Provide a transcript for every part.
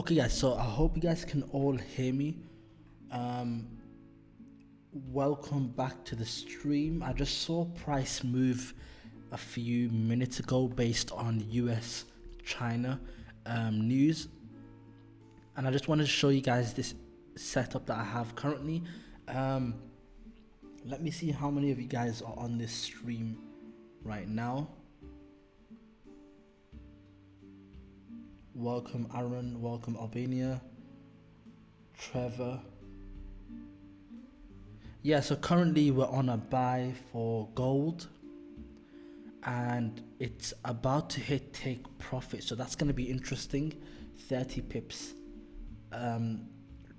Okay guys, so I hope you guys can all hear me. Um, Welcome back to the stream. I just saw price move a few minutes ago based on US China news, and I just wanted to show you guys this setup that I have currently. Um, Let me see how many of you guys are on this stream right now. Welcome Aaron, welcome Albania, Trevor. Yeah, so currently we're on a buy for gold and it's about to hit take profit. So that's going to be interesting. 30 pips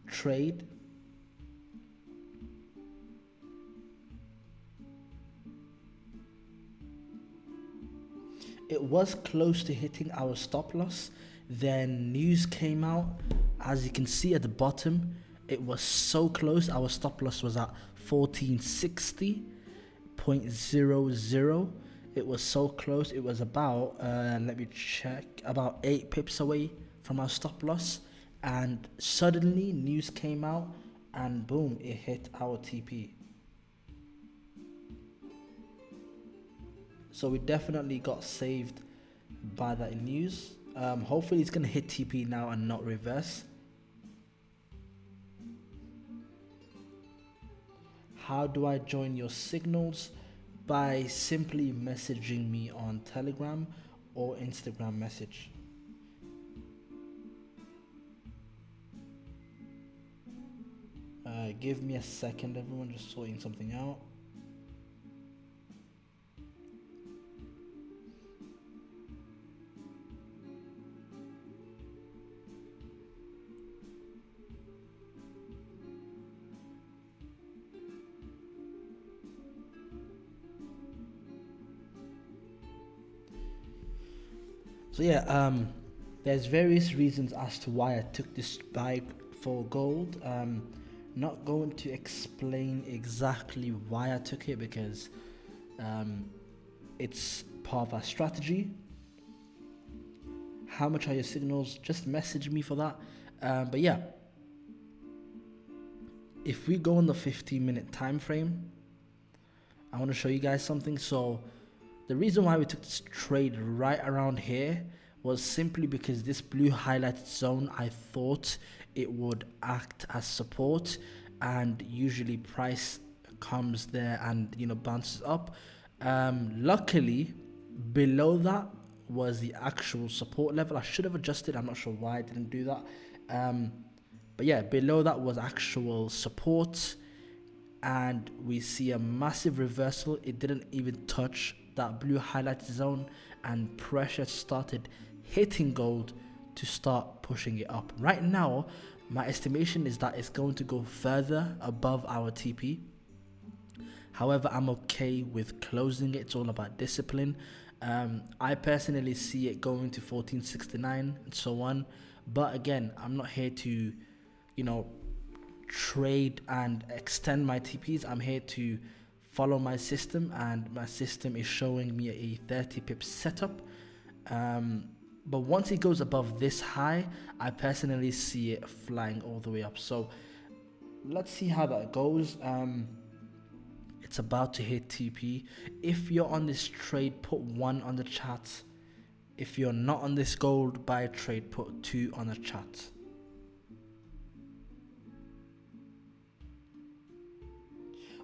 trade. It was close to hitting our stop loss. Then news came out. As you can see at the bottom, it was so close. Our stop loss was at 1460.00. It was so close. It was about, let me check, about 8 pips away from our stop loss. And suddenly news came out and boom, it hit our TP. So we definitely got saved by that news. Hopefully it's going to hit TP now and not reverse. How do I join your signals? By simply messaging me on Telegram or Instagram message. Give me a second, everyone, just sorting something out. So yeah, there's various reasons as to why I took this buy for gold. Not going to explain exactly why I took it because it's part of our strategy. How much are your signals? Just message me for that. But yeah, if we go on the 15-minute time frame, I want to show you guys something. So the reason why we took this trade right around here was simply because this blue highlighted zone, I thought it would act as support, and usually price comes there and bounces up. Luckily below that was the actual support level. I should have adjusted, I'm not sure why I didn't do that. But yeah, below that was actual support, and we see a massive reversal. It didn't even touch that blue highlighted zone, and pressure started hitting gold to start pushing it up. Right now, my estimation is that it's going to go further above our TP. However, I'm okay with closing it. It's all about discipline. I personally see it going to 1469 and so on. But again, I'm not here to, trade and extend my TPs. I'm here to follow my system, and my system is showing me a 30 pip setup. But once it goes above this high, I personally see it flying all the way up. So let's see how that goes. It's about to hit TP. If you're on this trade, put 1 on the chat. If you're not on this gold buy trade, put 2 on the chat.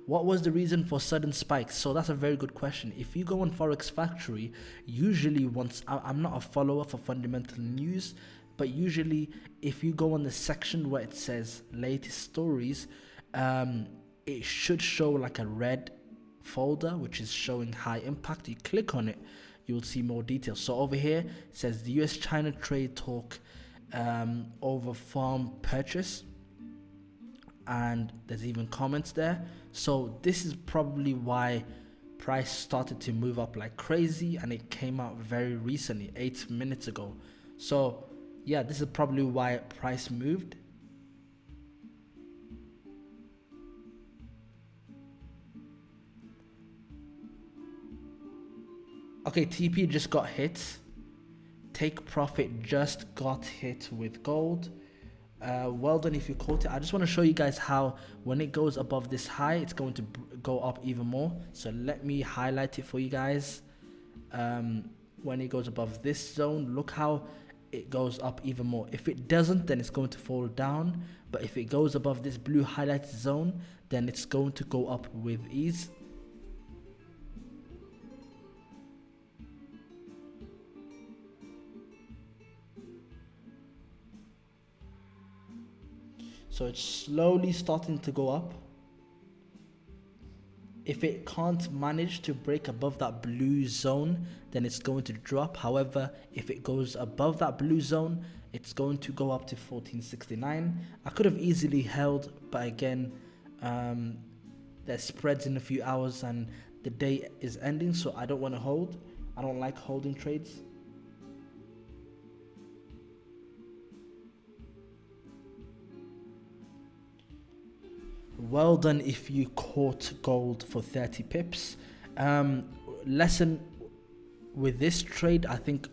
What was the reason for sudden spikes? So that's a very good question. If you go on Forex Factory, usually once, I'm not a follower for fundamental news, but usually if you go on the section where it says latest stories, it should show like a red folder, which is showing high impact. You click on it, you'll see more details. So over here, it says the US-China trade talk over farm purchase. And there's even comments there. So this is probably why price started to move up like crazy, and it came out very recently, 8 minutes ago. So yeah, this is probably why price moved. Okay, TP just got hit. take profit just got hit with gold. Well done if you caught it. I just want to show you guys how when it goes above this high, it's going to go up even more. So let me highlight it for you guys. When it goes above this zone, look how it goes up even more. If it doesn't, then it's going to fall down, but if it goes above this blue highlighted zone, then it's going to go up with ease. So it's slowly starting to go up. If it can't manage to break above that blue zone, then it's going to drop. However, if it goes above that blue zone, it's going to go up to 1469. I could have easily held, but again, there's spreads in a few hours and the day is ending, so I don't want to hold. I don't like holding trades. Well done if you caught gold for 30 pips. Lesson with this trade, I think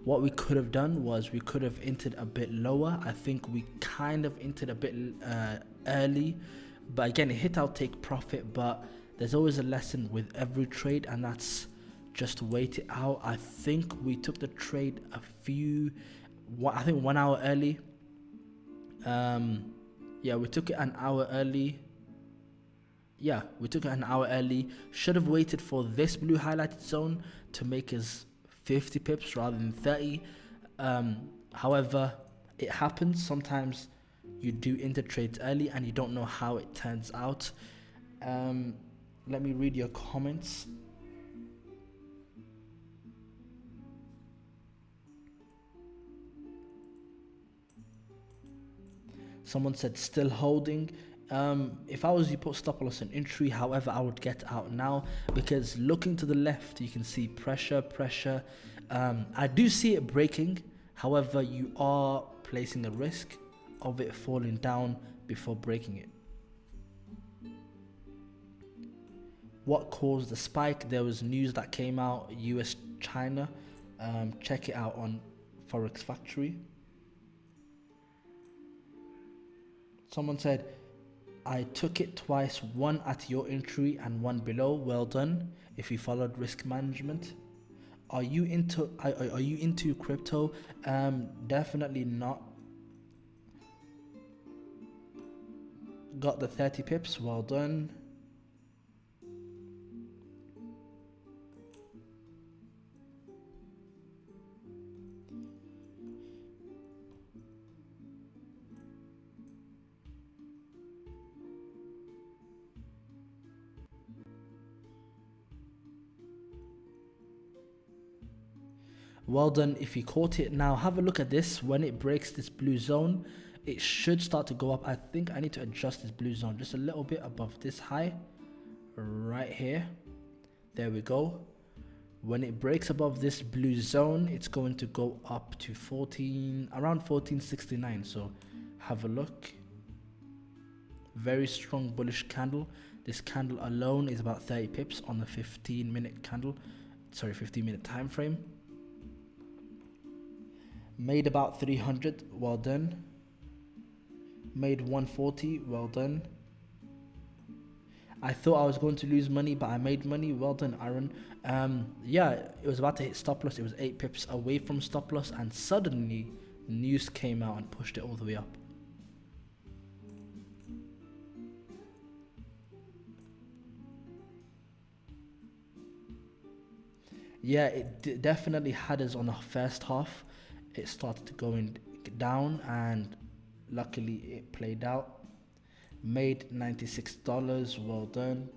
what we could have done was we could have entered a bit lower. I think we kind of entered a bit early, but again, it hit our take profit. But there's always a lesson with every trade, and that's just wait it out. I think we took the trade I think 1 hour early. Yeah, we took it an hour early. Yeah, we took it an hour early. Should have waited for this blue highlighted zone to make us 50 pips rather than 30. However, it happens. Sometimes you do enter trades early and you don't know how it turns out. Let me read your comments. Someone said still holding. If I was you, put stop loss and entry. However, I would get out now, because looking to the left, you can see pressure. I do see it breaking. However, you are placing a risk of it falling down before breaking it. What caused the spike? There was news that came out, US, China. Check it out on Forex Factory. Someone said, I took it twice, one at your entry and one below. Well done if you followed risk management. Are you into crypto? Definitely not. Got the 30 pips. Well done. Well done if you caught it. Now have a look at this. When it breaks this blue zone, it should start to go up. I think I need to adjust this blue zone just a little bit above this high right here. There we go. When it breaks above this blue zone, it's going to go up to around 1469. So have a look. Very strong bullish candle. This candle alone is about 30 pips on the 15-minute time frame. Made about 300, well done. Made 140, well done. I thought I was going to lose money, but I made money. Well done, Aaron. Yeah, it was about to hit stop loss. It was 8 pips away from stop loss, and suddenly news came out and pushed it all the way up. Yeah, it definitely had us on the first half. It started going down, and luckily it played out. Made $96, well done.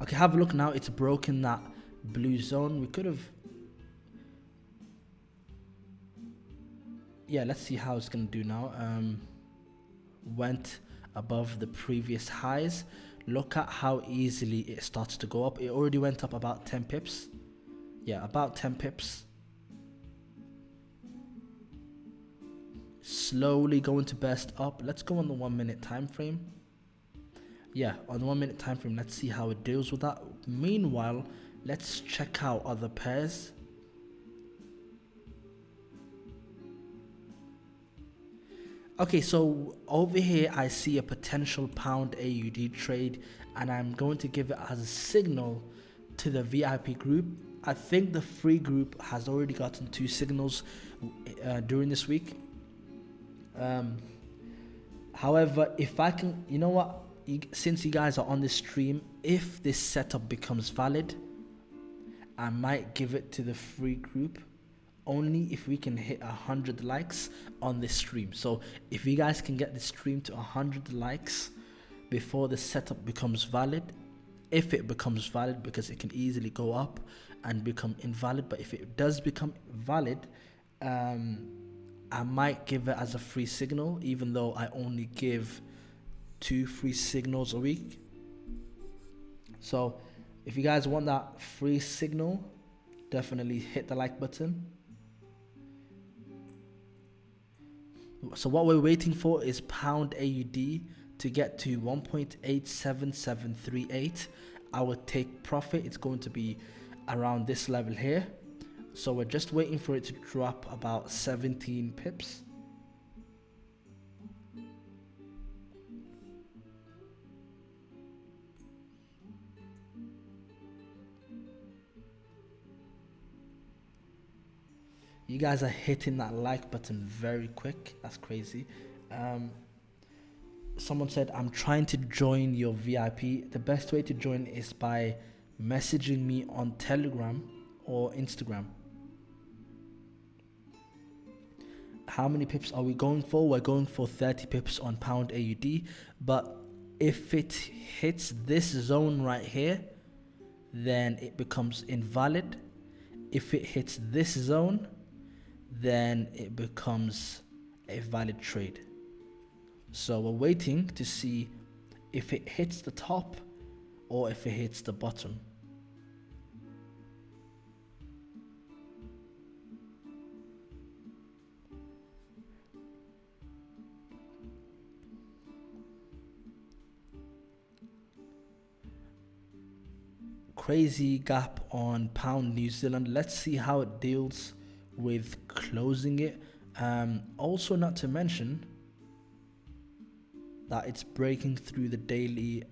Okay, have a look now. It's broken that blue zone. We could have... Yeah, let's see how it's going to do now. Went above the previous highs. Look at how easily it starts to go up. It already went up about 10 pips. Yeah, about 10 pips. Slowly going to burst up. Let's go on the 1 minute time frame. Yeah, on the 1 minute time frame, let's see how it deals with that. Meanwhile, let's check out other pairs. Okay, so over here I see a potential pound AUD trade, and I'm going to give it as a signal to the VIP group. I think the free group has already gotten 2 signals during this week. However, if I can, you know what, since you guys are on this stream, if this setup becomes valid, I might give it to the free group only if we can hit 100 likes on this stream. So if you guys can get this stream to 100 likes before the setup becomes valid, if it becomes valid, because it can easily go up and become invalid, but if it does become valid, I might give it as a free signal, even though I only give 2 free signals a week. So if you guys want that free signal, definitely hit the like button. So what we're waiting for is pound AUD to get to 1.87738. Our take profit, it's going to be around this level here. So we're just waiting for it to drop about 17 pips. You guys are hitting that like button very quick. That's crazy. Someone said, I'm trying to join your VIP. The best way to join is by messaging me on Telegram or Instagram. How many pips are we going for? We're going for 30 pips on pound AUD. But if it hits this zone right here, then it becomes invalid. If it hits this zone, then it becomes a valid trade. So we're waiting to see if it hits the top or if it hits the bottom. Crazy gap on pound New Zealand. Let's see how it deals with closing it. Also, not to mention that it's breaking through the daily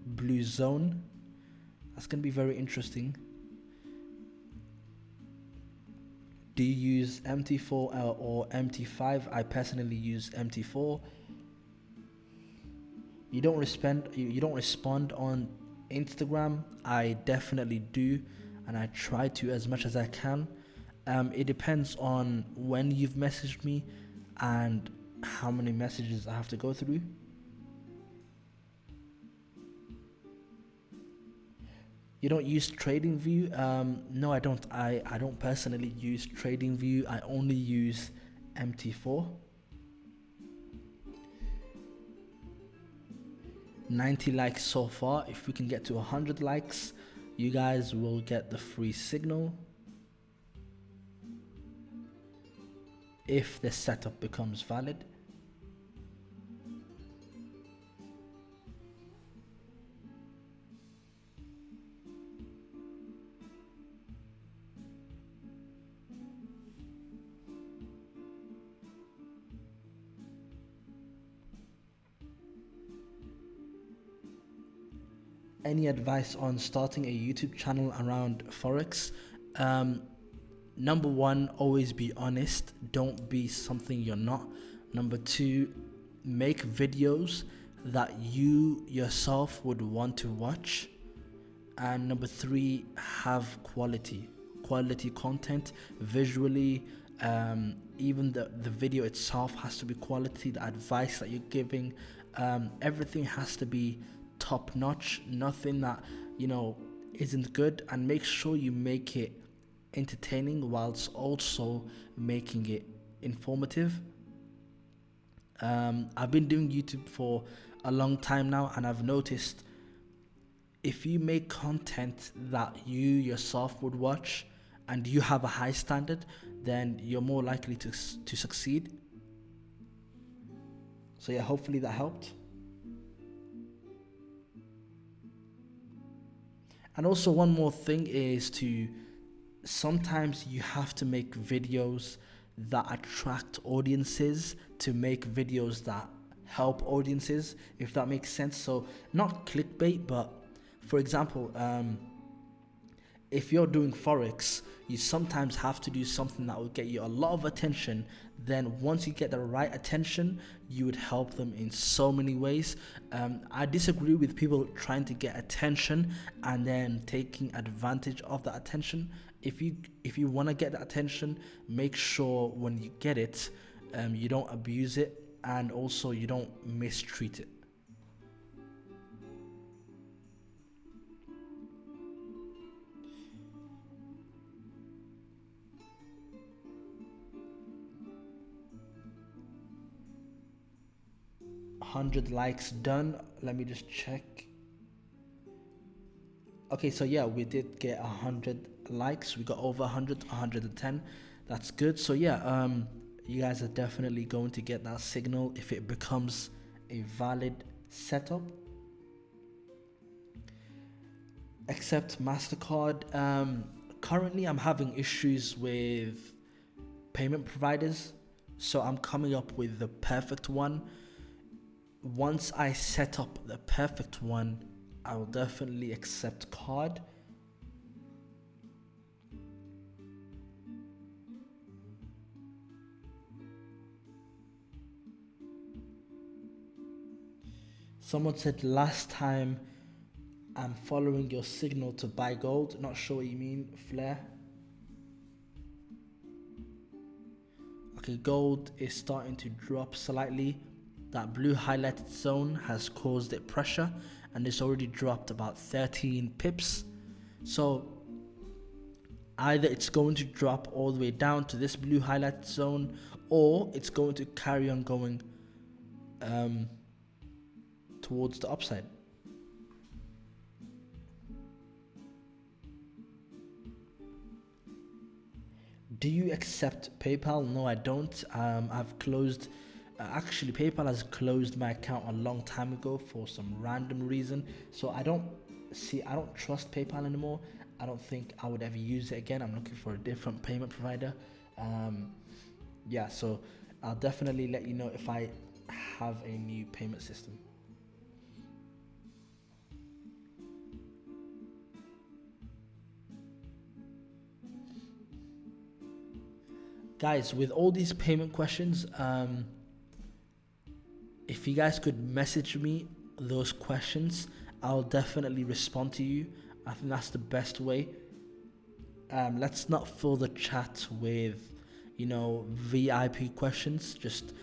blue zone. That's going to be very interesting. Do you use MT4 or MT5? I personally use MT4. You don't respond on Instagram. I definitely do, and I try to as much as I can. It depends on when you've messaged me and how many messages I have to go through. You don't use TradingView? No, I don't. I don't personally use TradingView. I only use MT4. 90 likes so far. If we can get to 100 likes, you guys will get the free signal if the setup becomes valid. Any advice on starting a YouTube channel around Forex? Number one, always be honest. Don't be something you're not. Number two, make videos that you yourself would want to watch. And number three, have quality content visually. Even the video itself has to be quality. The advice that you're giving, everything has to be top notch. Nothing that isn't good. And make sure you make it entertaining whilst also making it informative. I've been doing YouTube for a long time now, and I've noticed if you make content that you yourself would watch and you have a high standard, then you're more likely to succeed. So yeah, hopefully that helped. And also one more thing is sometimes you have to make videos that attract audiences to make videos that help audiences, if that makes sense. So not clickbait, but for example, if you're doing Forex, you sometimes have to do something that will get you a lot of attention. Then once you get the right attention, you would help them in so many ways. I disagree with people trying to get attention and then taking advantage of that attention. If you want to get that attention, make sure when you get it, you don't abuse it, and also you don't mistreat it. Hundred likes done. Let me just check. Okay, so yeah, we did get 100 likes. We got over 110. That's good. So yeah, you guys are definitely going to get that signal if it becomes a valid setup. Except MasterCard. Currently, I'm having issues with payment providers, so I'm coming up with the perfect one. Once I set up the perfect one, I will definitely accept card. Someone said last time, I'm following your signal to buy gold. Not sure what you mean, Flair. Okay, gold is starting to drop slightly. That blue highlighted zone has caused it pressure, and it's already dropped about 13 pips. So either it's going to drop all the way down to this blue highlighted zone, or it's going to carry on going towards the upside. Do you accept PayPal? No, I don't. I've closed. Actually, PayPal has closed my account a long time ago for some random reason. So I don't trust PayPal anymore. I don't think I would ever use it again. I'm looking for a different payment provider. Yeah, so I'll definitely let you know if I have a new payment system. Guys, with all these payment questions, if you guys could message me those questions, I'll definitely respond to you. I think that's the best way. Let's not fill the chat with, VIP questions. Just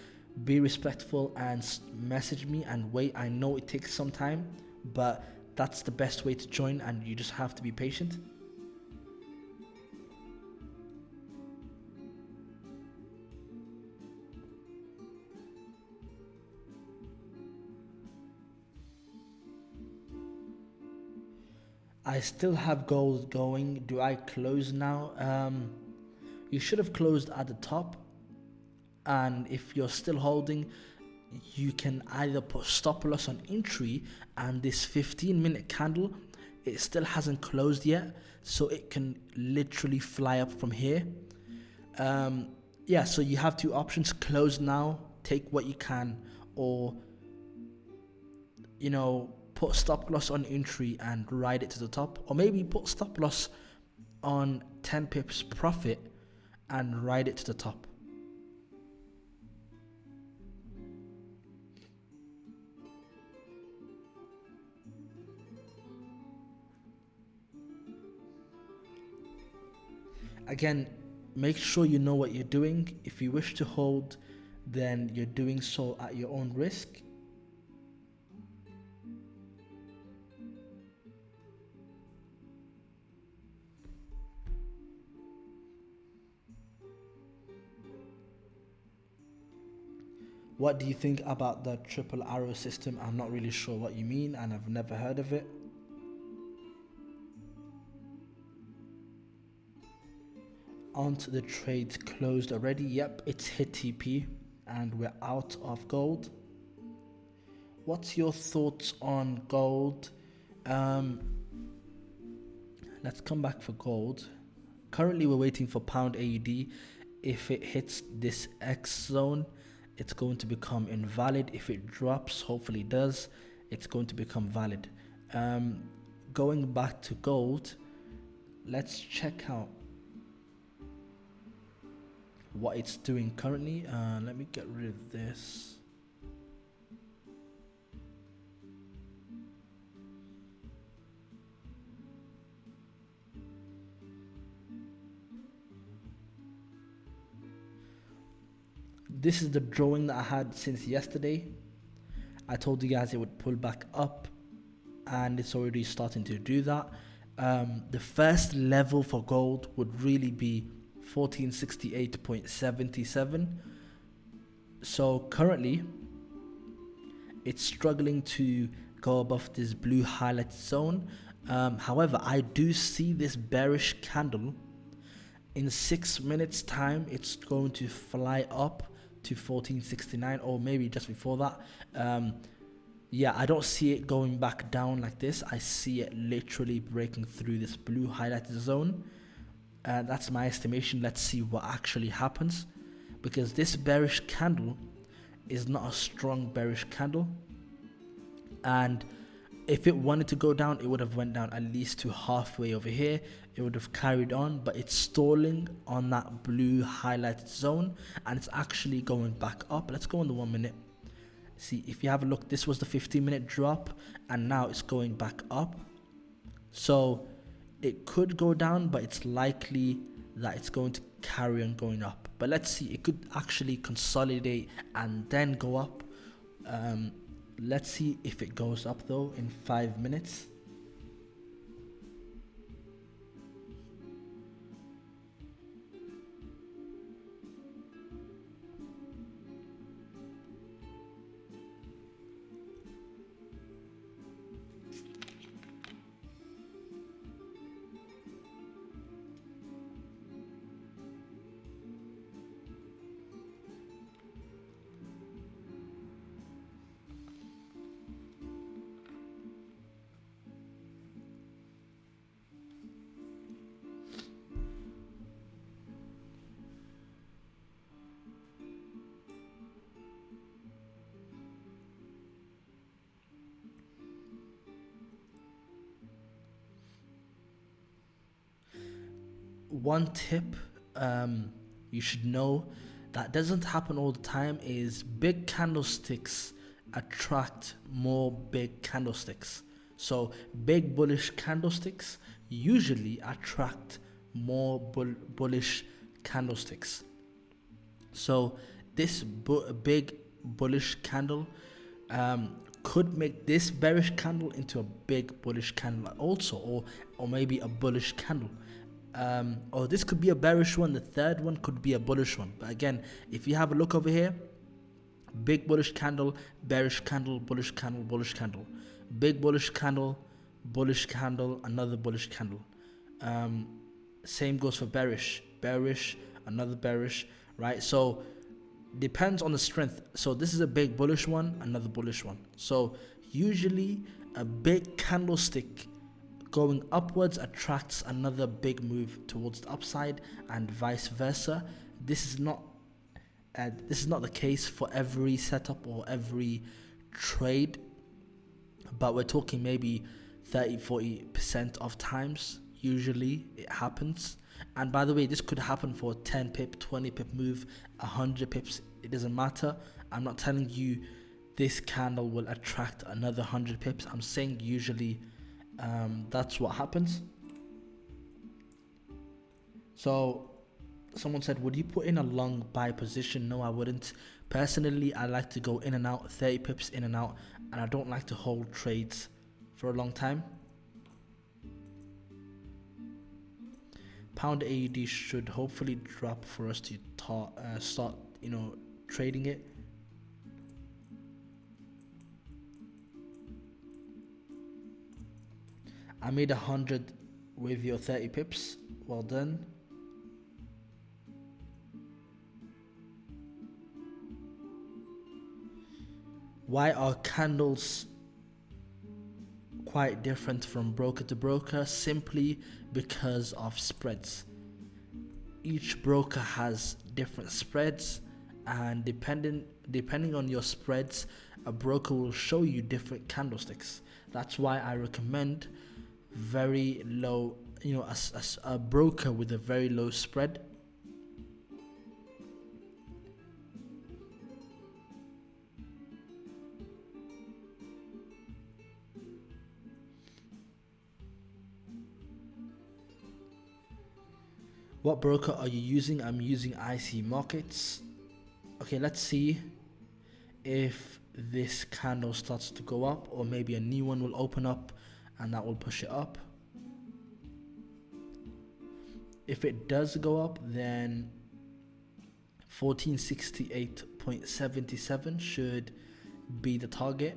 be respectful and message me and wait. I know it takes some time, but that's the best way to join, and you just have to be patient. I still have gold going. Do I close now? You should have closed at the top, and if you're still holding, you can either put stop loss on entry, and this 15-minute candle, it still hasn't closed yet, so it can literally fly up from here. Yeah, so you have two options: close now, take what you can, or put stop loss on entry and ride it to the top, or maybe put stop loss on 10 pips profit and ride it to the top. Again, make sure you know what you're doing. If you wish to hold, then you're doing so at your own risk. What do you think about the triple arrow system? I'm not really sure what you mean, and I've never heard of it. Aren't the trades closed already? Yep, it's hit TP and we're out of gold. What's your thoughts on gold? Let's come back for gold. Currently we're waiting for pound AUD. if it hits this X zone, it's going to become invalid. If it drops, hopefully it does, it's going to become valid. Going back to gold, let's check out what it's doing currently. Let me get rid of this. This is the drawing that I had since yesterday. I told you guys it would pull back up, and it's already starting to do that. The first level for gold would really be 1468.77. So currently it's struggling to go above this blue highlight zone. However, I do see this bearish candle. In 6 minutes time, it's going to fly up to 1469, or maybe just before that. Yeah, I don't see it going back down like this. I see it literally breaking through this blue highlighted zone. That's my estimation. Let's see what actually happens, because this bearish candle is not a strong bearish candle, and if it wanted to go down, it would have went down at least to halfway over here. It would have carried on, but it's stalling on that blue highlighted zone, and it's actually going back up. Let's go on the 1 minute. See, if you have a look, this was the 15-minute drop, and now it's going back up. So it could go down, but it's likely that it's going to carry on going up. But let's see, it could actually consolidate and then go up. Let's see if it goes up though in 5 minutes. One tip you should know that doesn't happen all the time is big candlesticks attract more big candlesticks. So big bullish candlesticks usually attract more bullish candlesticks. So this big bullish candle could make this bearish candle into a big bullish candle also, or maybe a bullish candle. Or this could be a bearish one, the third one could be a bullish one. But again, if you have a look over here, big bullish candle, bearish candle, bullish candle, bullish candle, big bullish candle, another bullish candle. Same goes for bearish, another bearish, right? So depends on the strength. So this is a big bullish one, another bullish one. So usually a big candlestick going upwards attracts another big move towards the upside, and vice versa. This is not the case for every setup or every trade, but we're talking maybe 30-40% of times. Usually it happens. And by the way, this could happen for a 10 pip, 20 pip move, 100 pips. It doesn't matter. I'm not telling you this candle will attract another 100 pips. I'm saying usually that's what happens. So someone said, would you put in a long buy position? No, I wouldn't. Personally, I like to go in and out, 30 pips in and out, and I don't like to hold trades for a long time. Pound AUD should hopefully drop for us to start, trading it. I made 100 with your 30 pips. Well done. Why are candles quite different from broker to broker? Simply because of spreads. Each broker has different spreads, and depending on your spreads, a broker will show you different candlesticks. That's why I recommend very low, a broker with a very low spread. What broker are you using? I'm using IC Markets. Okay, let's see if this candle starts to go up, or maybe a new one will open up and that will push it up. If it does go up, then 1468.77 should be the target.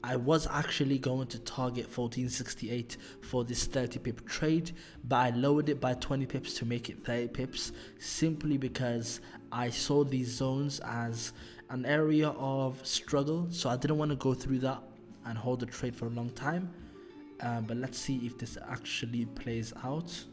I was actually going to target 1468 for this 30 pip trade, but I lowered it by 20 pips to make it 30 pips, simply because I saw these zones as an area of struggle, so I didn't want to go through that and hold the trade for a long time. But let's see if this actually plays out.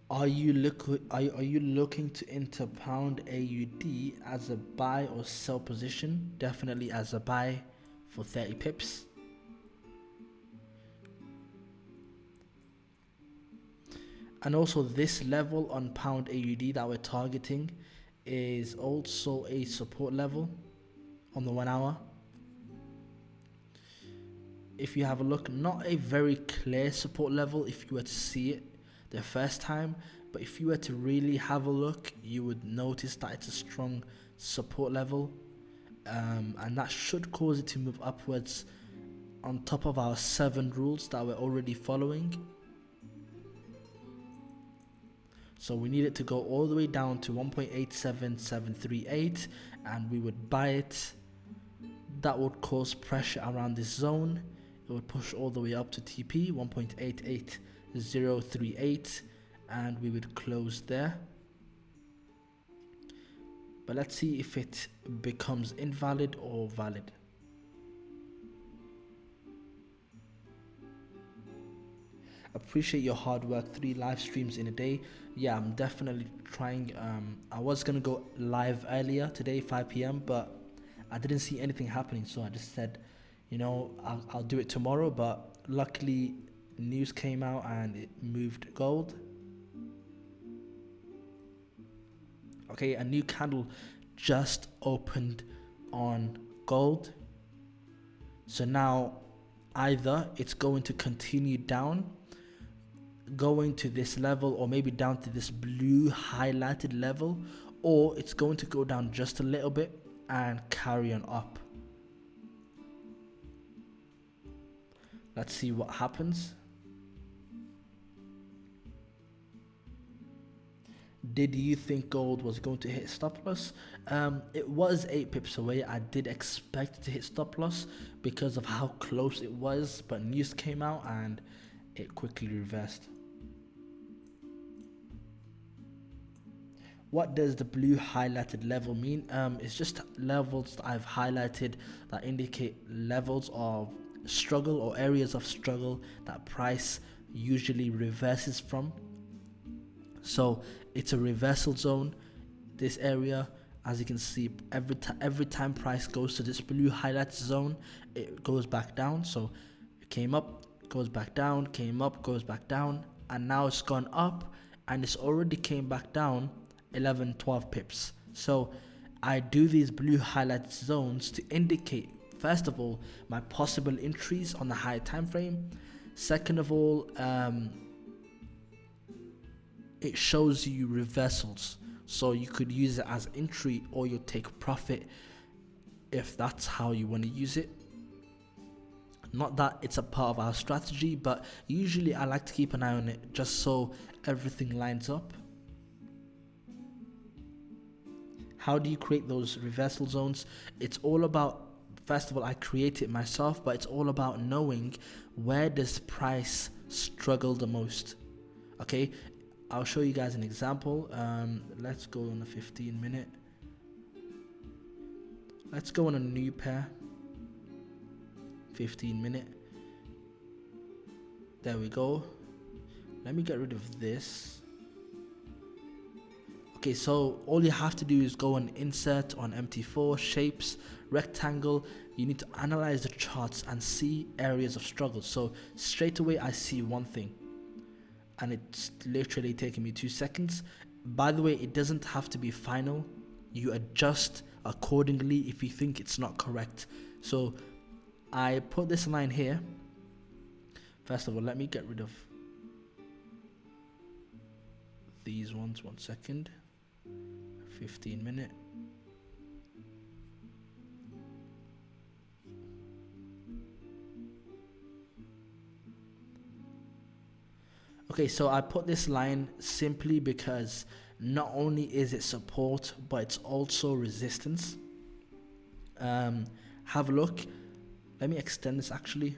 Are you looking to enter pound AUD as a buy or sell position? Definitely as a buy for 30 pips. And also this level on pound AUD that we're targeting is also a support level on the 1 hour. If you have a look, not a very clear support level if you were to see it the first time, but if you were to really have a look, you would notice that it's a strong support level, and that should cause it to move upwards on top of our 7 rules that we're already following. So we need it to go all the way down to 1.87738, and we would buy it. That would cause pressure around this zone. It would push all the way up to TP 1.88038, and we would close there. But let's see if it becomes invalid or valid. Appreciate your hard work. 3 live streams in a day. Yeah, I'm definitely trying. I was gonna go live earlier today, 5 p.m, but I didn't see anything happening, so I just said, I'll do it tomorrow. But luckily news came out and it moved gold. Okay, a new candle just opened on gold, so now either it's going to continue down, going to this level, or maybe down to this blue highlighted level, or it's going to go down just a little bit and carry on up. Let's see what happens. Did you think gold was going to hit stop loss? It was 8 pips away. I did expect it to hit stop loss because of how close it was, but news came out and it quickly reversed. What does the blue highlighted level mean? It's just levels that I've highlighted that indicate levels of struggle or areas of struggle that price usually reverses from. So it's a reversal zone. This area, as you can see, every time price goes to this blue highlighted zone, it goes back down. So it came up, goes back down, came up, goes back down, and now it's gone up, and it's already came back down 11-12 pips. So I do these blue highlighted zones to indicate, first of all, my possible entries on the higher time frame. Second of all, it shows you reversals, so you could use it as entry, or you take profit if that's how you want to use it. Not that it's a part of our strategy, but usually I like to keep an eye on it just so everything lines up. How do you create those reversal zones? It's all about, first of all, I create it myself, but it's all about knowing where does price struggle the most. Okay, I'll show you guys an example. Let's go on a 15-minute. Let's go on a new pair. 15 minute. There we go. Let me get rid of this. Okay, so all you have to do is go and insert on MT4, shapes, rectangle. You need to analyze the charts and see areas of struggle. So straight away I see one thing, and it's literally taking me 2 seconds. By the way, it doesn't have to be final. You adjust accordingly if you think it's not correct. So I put this line here. First of all, let me get rid of these ones. 1 second. 15 minute. Okay, so I put this line simply because not only is it support, but it's also resistance. Have a look. Let me extend this actually.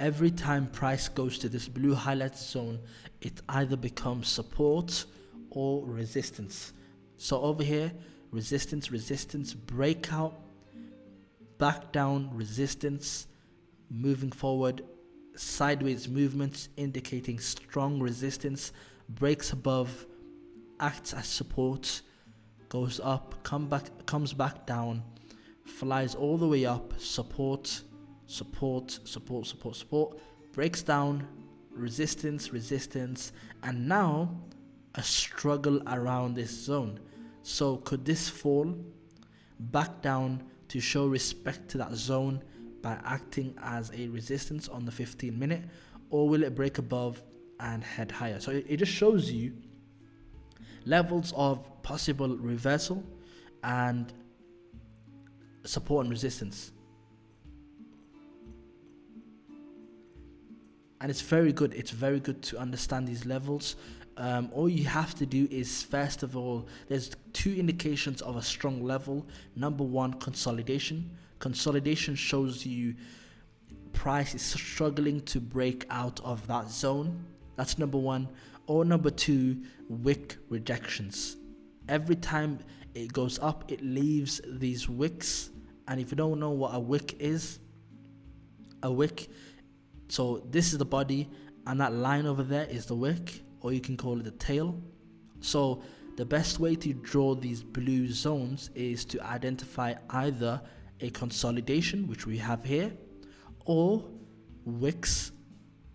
Every time price goes to this blue highlight zone, it either becomes support or resistance. So over here, resistance, resistance, breakout, back down, resistance, moving forward, sideways movements indicating strong resistance, breaks above, acts as support, goes up, comes back down, flies all the way up, support, support, support, support, support, breaks down, resistance, resistance, and now a struggle around this zone. So could this fall back down to show respect to that zone by acting as a resistance on the 15 minute, or will it break above and head higher? So it just shows you levels of possible reversal and support and resistance. And it's very good. It's very good to understand these levels. All you have to do is, first of all, there's 2 indications of a strong level. Number 1, consolidation. Consolidation shows you price is struggling to break out of that zone. That's number 1. Or number 2, wick rejections. Every time it goes up, it leaves these wicks. And if you don't know what a wick is, a wick, so this is the body, and that line over there is the wick, or you can call it the tail. So the best way to draw these blue zones is to identify either a consolidation, which we have here, or wicks,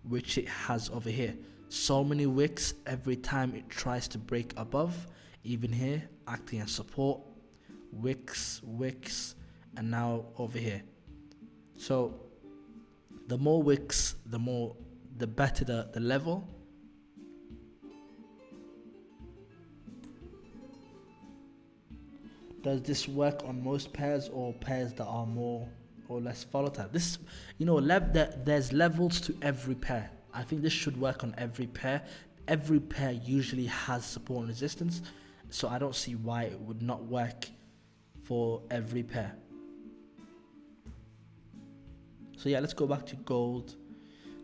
which it has over here. So many wicks every time it tries to break above, even here, acting as support, wicks, wicks, and now over here. So the more wicks, the better the level. Does this work on most pairs or pairs that are more or less volatile? This, there's levels to every pair. I think this should work on every pair. Every pair usually has support and resistance, so I don't see why it would not work for every pair. So yeah, let's go back to gold.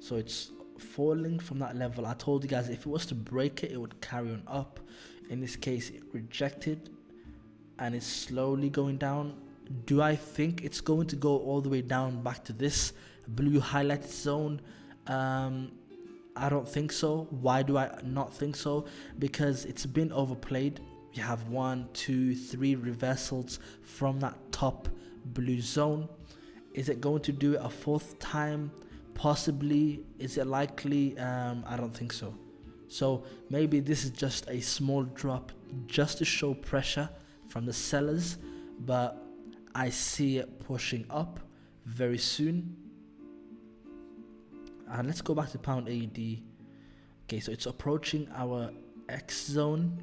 So it's falling from that level. I told you guys if it was to break it, it would carry on up. In this case, it rejected and it's slowly going down. Do I think it's going to go all the way down back to this blue highlighted zone? I don't think so. Why do I not think so? Because it's been overplayed. We have 1, 2, 3 reversals from that top blue zone. Is it going to do it a 4th time? Possibly. Is it likely? I don't think so. So maybe this is just a small drop just to show pressure from the sellers, but I see it pushing up very soon. And let's go back to pound AUD. Okay, so it's approaching our X zone,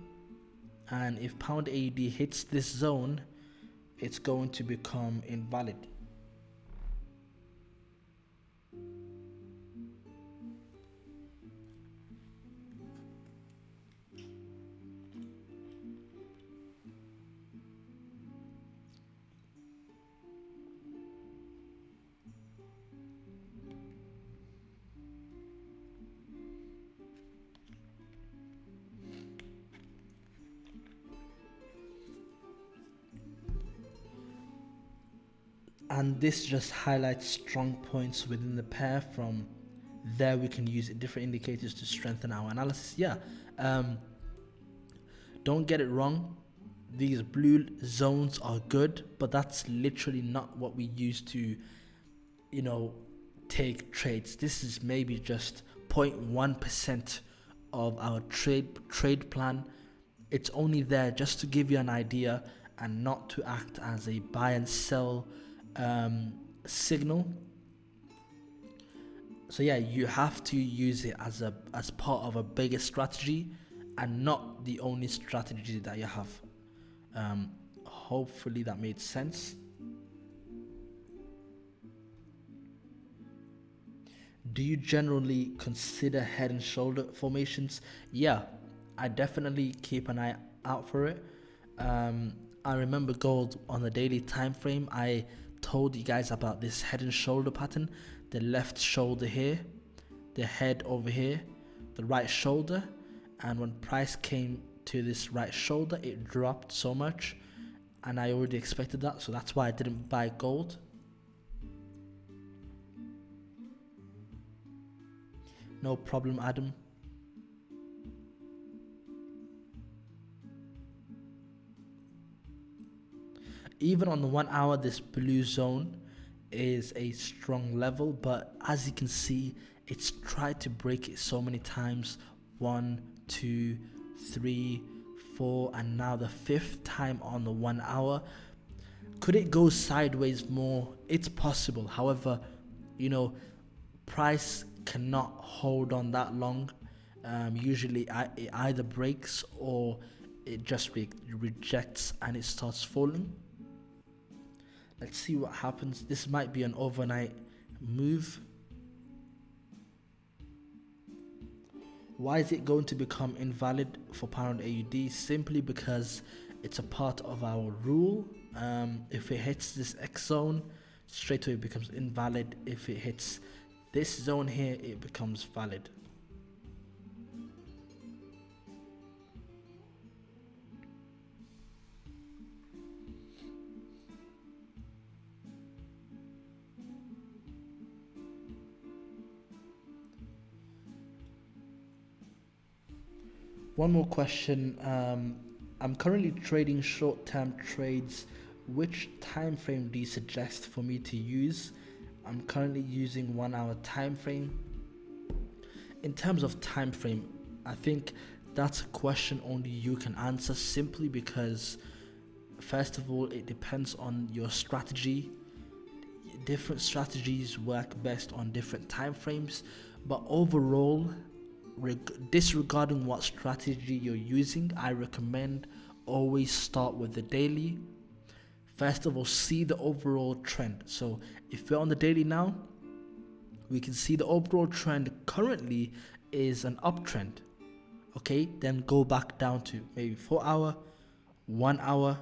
and if pound AUD hits this zone, it's going to become invalid. And this just highlights strong points within the pair. From there we can use different indicators to strengthen our analysis. Don't get it wrong, these blue zones are good, but that's literally not what we use to, take trades. This is maybe just 0.1% of our trade plan. It's only there just to give you an idea and not to act as a buy and sell signal. So yeah, you have to use it as part of a bigger strategy and not the only strategy that you have. Hopefully that made sense. Do you generally consider head and shoulder formations? Yeah, I definitely keep an eye out for it. I remember gold on the daily time frame. I told you guys about this head and shoulder pattern. The left shoulder here, the head over here, the right shoulder, and when price came to this right shoulder, it dropped so much, and I already expected that, so that's why I didn't buy gold. No problem, Adam. Even on the 1 hour, this blue zone is a strong level, but as you can see, it's tried to break it so many times. 1, 2, 3, 4, and now the 5th time on the 1 hour. Could it go sideways more? It's possible. However, price cannot hold on that long. Usually it either breaks or it just rejects and it starts falling. Let's see what happens. This might be an overnight move. Why is it going to become invalid for pound AUD? Simply because it's a part of our rule. If it hits this X zone, straight away it becomes invalid. If it hits this zone here, it becomes valid. One more question. I'm currently trading short-term trades. Which time frame do you suggest for me to use? I'm currently using 1 hour time frame. In terms of time frame, I think that's a question only you can answer, simply because first of all, it depends on your strategy. Different strategies work best on different time frames, but overall, disregarding what strategy you're using, I recommend always start with the daily. First of all, see the overall trend. So if we're on the daily now, we can see the overall trend currently is an uptrend. Okay, then go back down to maybe 4 hour, 1 hour,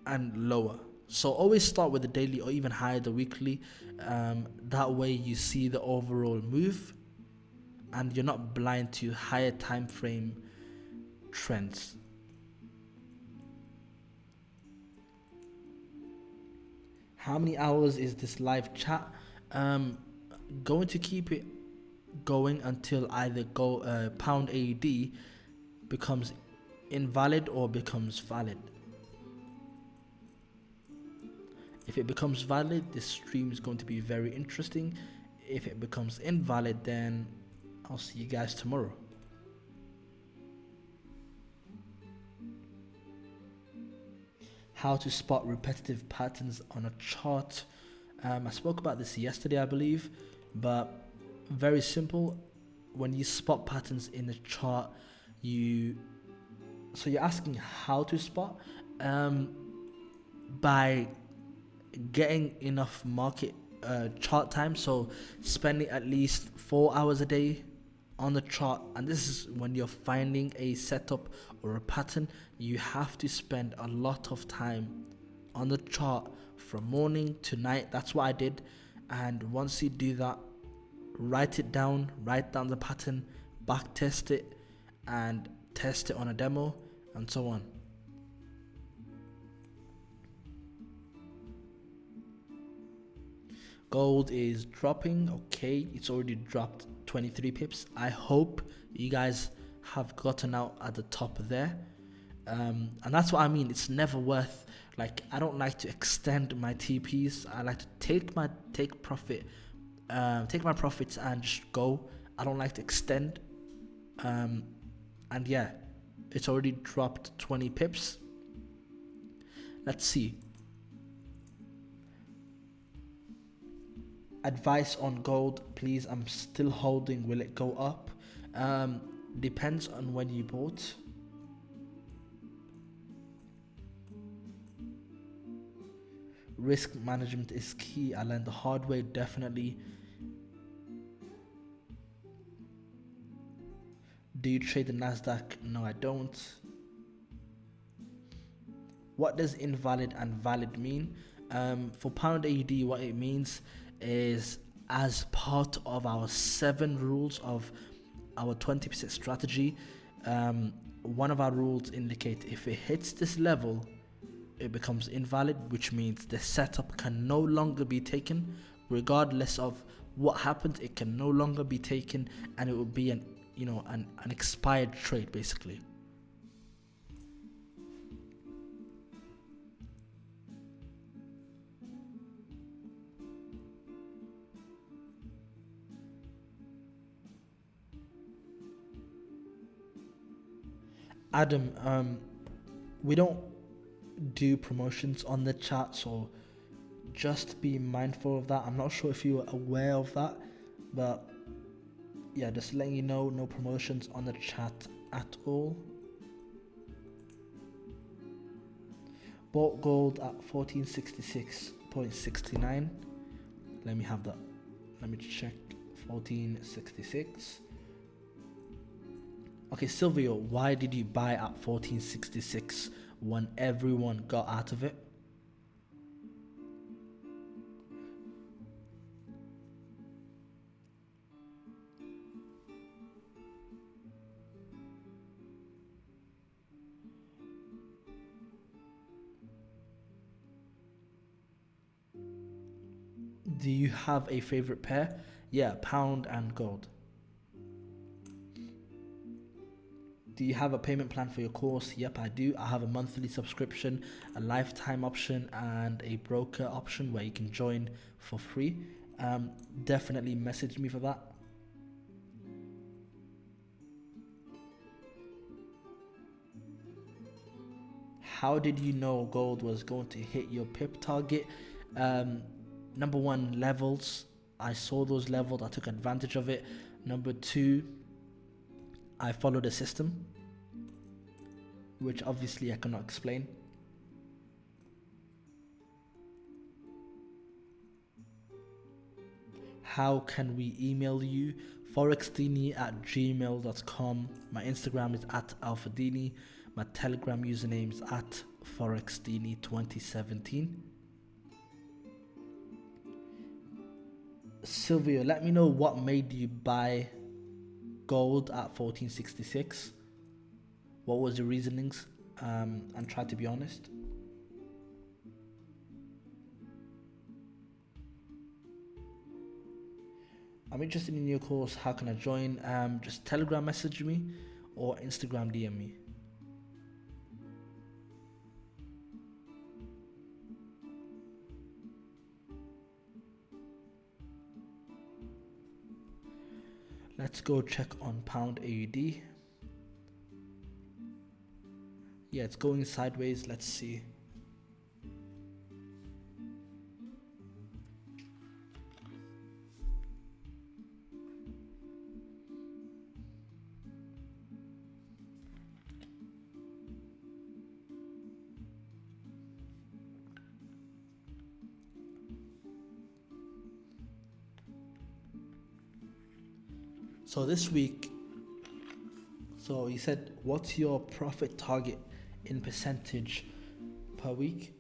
and lower. So always start with the daily or even higher the weekly. That way you see the overall move and you're not blind to higher time frame trends. How many hours is this live chat? Going to keep it going until either pound AUD becomes invalid or becomes valid. If it becomes valid, this stream is going to be very interesting. If it becomes invalid, then I'll see you guys tomorrow. How to spot repetitive patterns on a chart. I spoke about this yesterday, I believe, but very simple. When you spot patterns in a chart, you're asking how to spot, by getting enough market chart time, so spending at least 4 hours a day on the chart. And this is when you're finding a setup or a pattern, you have to spend a lot of time on the chart from morning to night. That's what I did. And once you do that, write down the pattern, back test it, and test it on a demo, and so on. Gold is dropping. Okay, it's already dropped 23 pips. I hope you guys have gotten out at the top there. And that's what I mean. It's never worth, like, I don't like to extend my TPs. I like to take my profits and just go. I don't like to extend. And yeah, it's already dropped 20 pips. Let's see. Advice on gold, please. I'm still holding. Will it go up? Depends on when you bought. Risk management is key. I learned the hard way, definitely. Do you trade the Nasdaq? No, I don't. What does invalid and valid mean? For pound AUD, what it means is, as part of our 7 rules of our 20% strategy, one of our rules indicate if it hits this level, it becomes invalid, which means the setup can no longer be taken. Regardless of what happens, it can no longer be taken, and it will be an expired trade, basically. Adam, we don't do promotions on the chat, so just be mindful of that. I'm not sure if you are aware of that, but yeah, just letting you know, no promotions on the chat at all. Bought gold at 1466.69. Let me have that. Let me check. 1466. Okay, Silvio, why did you buy at 1466 when everyone got out of it? Do you have a favorite pair? Yeah, pound and gold. Do you have a payment plan for your course? Yep, I do. I have a monthly subscription, a lifetime option, and a broker option where you can join for free. Definitely message me for that. How did you know gold was going to hit your pip target? Number one, levels. I saw those levels. I took advantage of it. Number two, I followed a system, which obviously I cannot explain. How can we email you? ForexDini@gmail.com. My Instagram is @alphadini. My Telegram username is @ForexDini2017. Silvio, let me know what made you buy gold at 1466. What was the reasonings? And try to be honest. I'm interested in your course. How can I join? Just Telegram message me or Instagram DM me. Let's go check on pound AUD. Yeah, it's going sideways. Let's see. So this week, so you said, what's your profit target in percentage per week?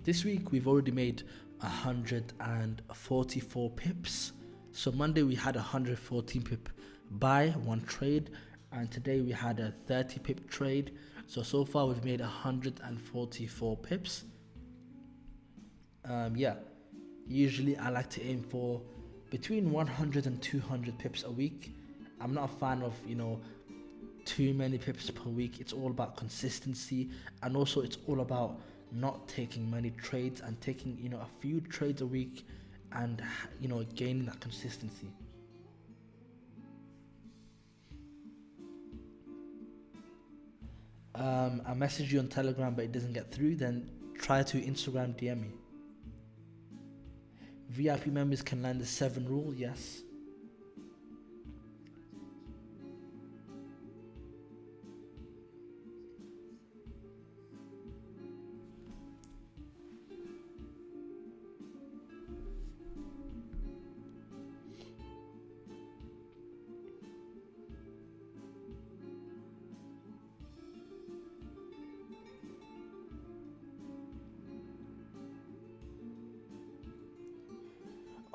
This week we've already made 144 pips. So Monday we had 114 pip buy, one trade, and today we had a 30 pip trade. So far we've made 144 pips. Yeah, usually I like to aim for between 100 and 200 pips a week. I'm not a fan of, too many pips per week. It's all about consistency, and also it's all about not taking many trades and taking, a few trades a week, and gaining that consistency. I message you on Telegram but it doesn't get through, then try to Instagram DM me. VIP members can learn the 7 rule, yes.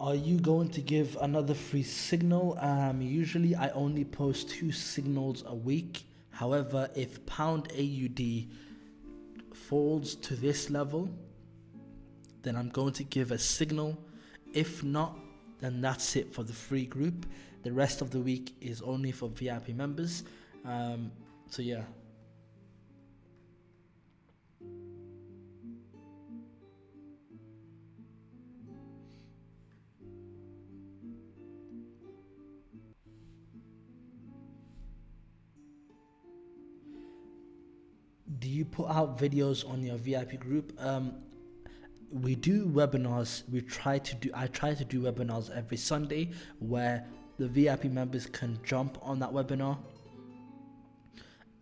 Are you going to give another free signal? Usually I only post 2 signals a week. However, if pound AUD falls to this level, then I'm going to give a signal. If not, then that's it for the free group. The rest of the week is only for VIP members. So yeah. Do you put out videos on your VIP group? We do webinars. I try to do webinars every Sunday where the VIP members can jump on that webinar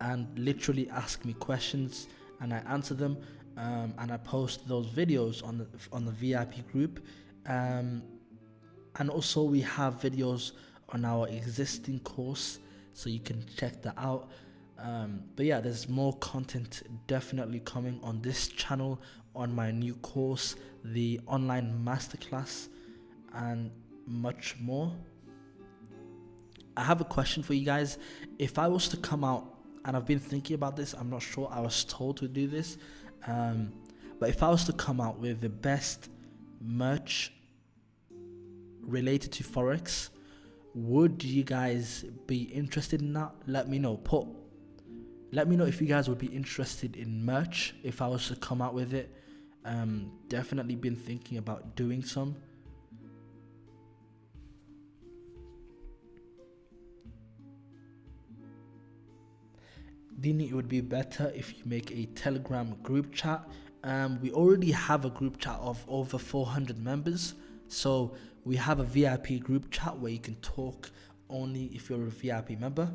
and literally ask me questions, and I answer them, and I post those videos on the VIP group, and also we have videos on our existing course, so you can check that out. But yeah, there's more content definitely coming on this channel, on my new course, the online masterclass, and much more. I have a question for you guys. If I was to come out, and I've been thinking about this, I'm not sure, I was told to do this, but if I was to come out with the best merch related to Forex, would you guys be interested in that? Let me know. Let me know if you guys would be interested in merch if I was to come out with it. Definitely been thinking about doing some. Dini, it would be better if you make a Telegram group chat. We already have a group chat of over 400 members. So we have a VIP group chat where you can talk only if you're a VIP member.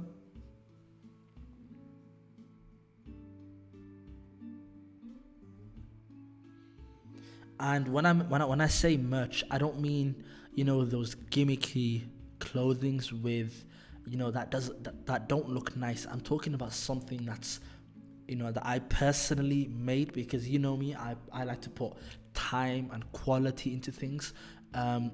And when I say merch, I don't mean those gimmicky clothings with that don't look nice. I'm talking about something that's that I personally made, because me, I like to put time and quality into things.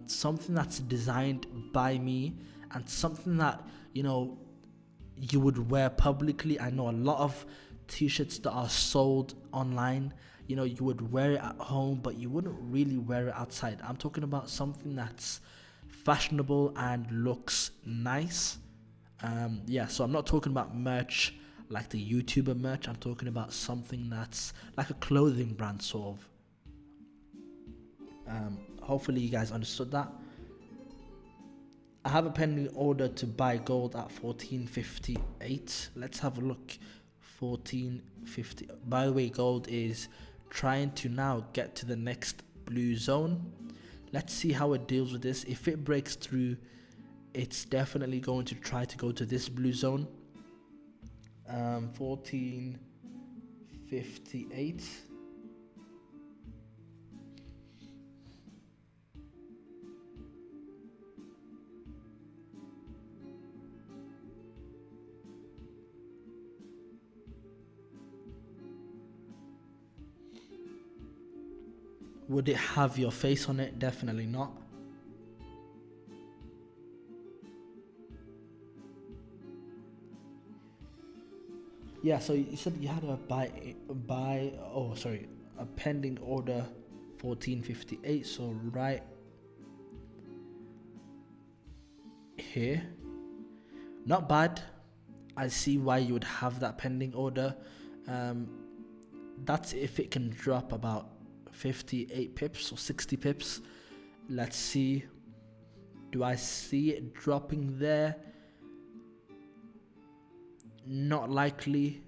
Something that's designed by me, and something that you would wear publicly. I know a lot of t-shirts that are sold online, you would wear it at home, but you wouldn't really wear it outside. I'm talking about something that's fashionable and looks nice. So I'm not talking about merch like the YouTuber merch. I'm talking about something that's like a clothing brand, sort of. Hopefully you guys understood that. I have a pending order to buy gold at 1458. Let's have a look. 1450. By the way, gold is trying to now get to the next blue zone. Let's see how it deals with this. If it breaks through, it's definitely going to try to go to this blue zone. 1458. Would it have your face on it? Definitely not. Yeah, so you said you had a a pending order 1458, so right here. Not bad. I see why you would have that pending order. That's if it can drop about 58 pips or 60 pips. Let's see. Do I see it dropping there? Not likely.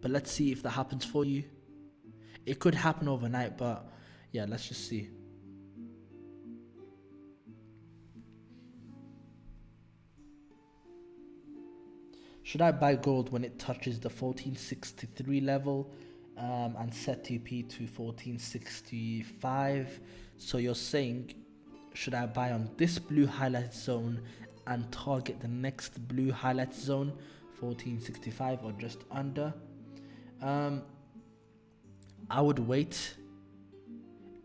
But let's see if that happens for you. It could happen overnight, but yeah, let's just see. Should I buy gold when it touches the 1463 level and set TP to 1465? So you're saying, should I buy on this blue highlight zone and target the next blue highlight zone, 1465 or just under? I would wait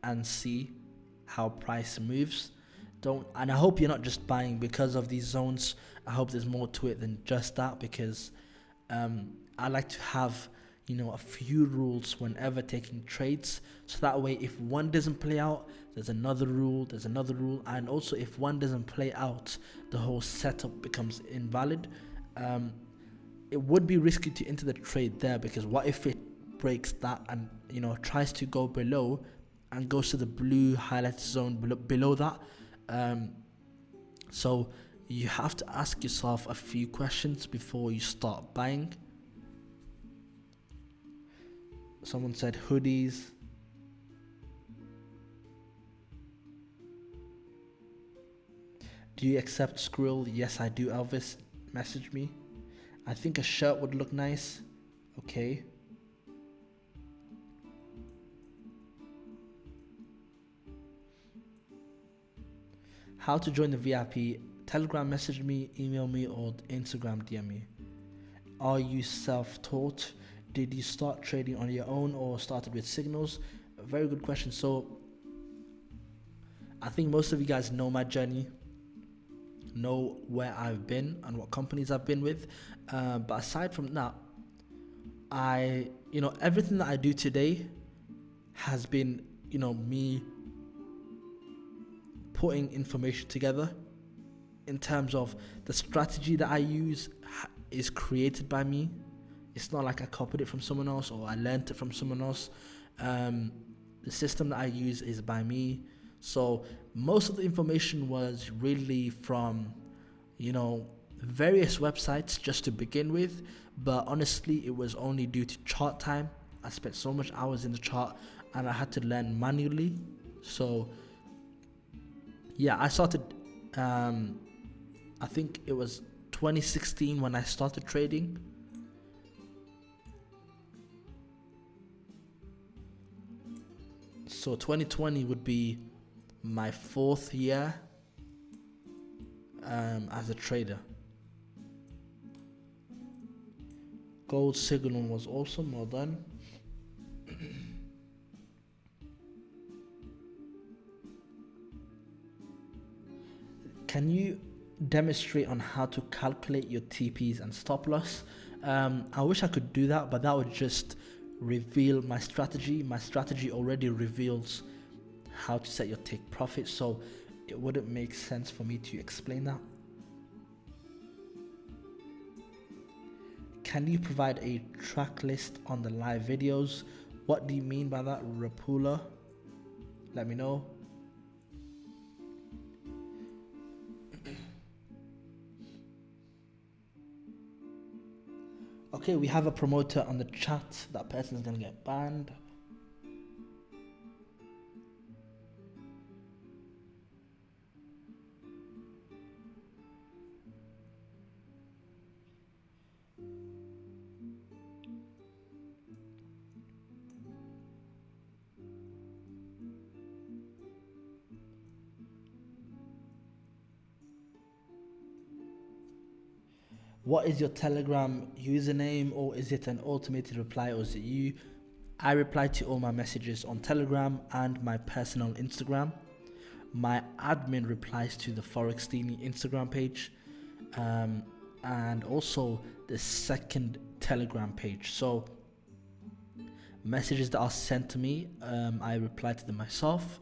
and see how price moves. And I hope you're not just buying because of these zones. I hope there's more to it than just that, because I like to have, a few rules whenever taking trades, so that way if one doesn't play out, there's another rule, and also if one doesn't play out, the whole setup becomes invalid. It would be risky to enter the trade there, because what if it breaks that and tries to go below and goes to the blue highlight zone below that? So you have to ask yourself a few questions before you start buying. Someone said hoodies. Do you accept Skrill? Yes, I do, Elvis. Message me. I think a shirt would look nice. Okay. How to join the VIP? Telegram message me, email me, or Instagram DM me. Are you self-taught? Did you start trading on your own or started with signals? A very good question. So I think most of you guys know my journey, know where I've been and what companies I've been with. But aside from that, everything that I do today has been, me putting information together. In terms of the strategy that I use is created by me. It's not like I copied it from someone else or I learned it from someone else. The system that I use is by me. So most of the information was really from, various websites just to begin with. But honestly, it was only due to chart time. I spent so much hours in the chart and I had to learn manually. So yeah, I started, I think it was 2016 when I started trading. So 2020 would be my 4th year as a trader. Gold signal was awesome, well done. Can you demonstrate on how to calculate your TPs and stop loss? I wish I could do that, but that would just reveal my strategy. My strategy already reveals how to set your take profit, so it wouldn't make sense for me to explain that. Can you provide a track list on the live videos? What do you mean by that, Rapula? Let me know. Okay, we have a promoter on the chat. That person is gonna get banned. What is your Telegram username, or is it an automated reply, or is it you? I reply to all my messages on Telegram and my personal Instagram. My admin replies to the ForexDini Instagram page, and also the second Telegram page. So messages that are sent to me, I reply to them myself.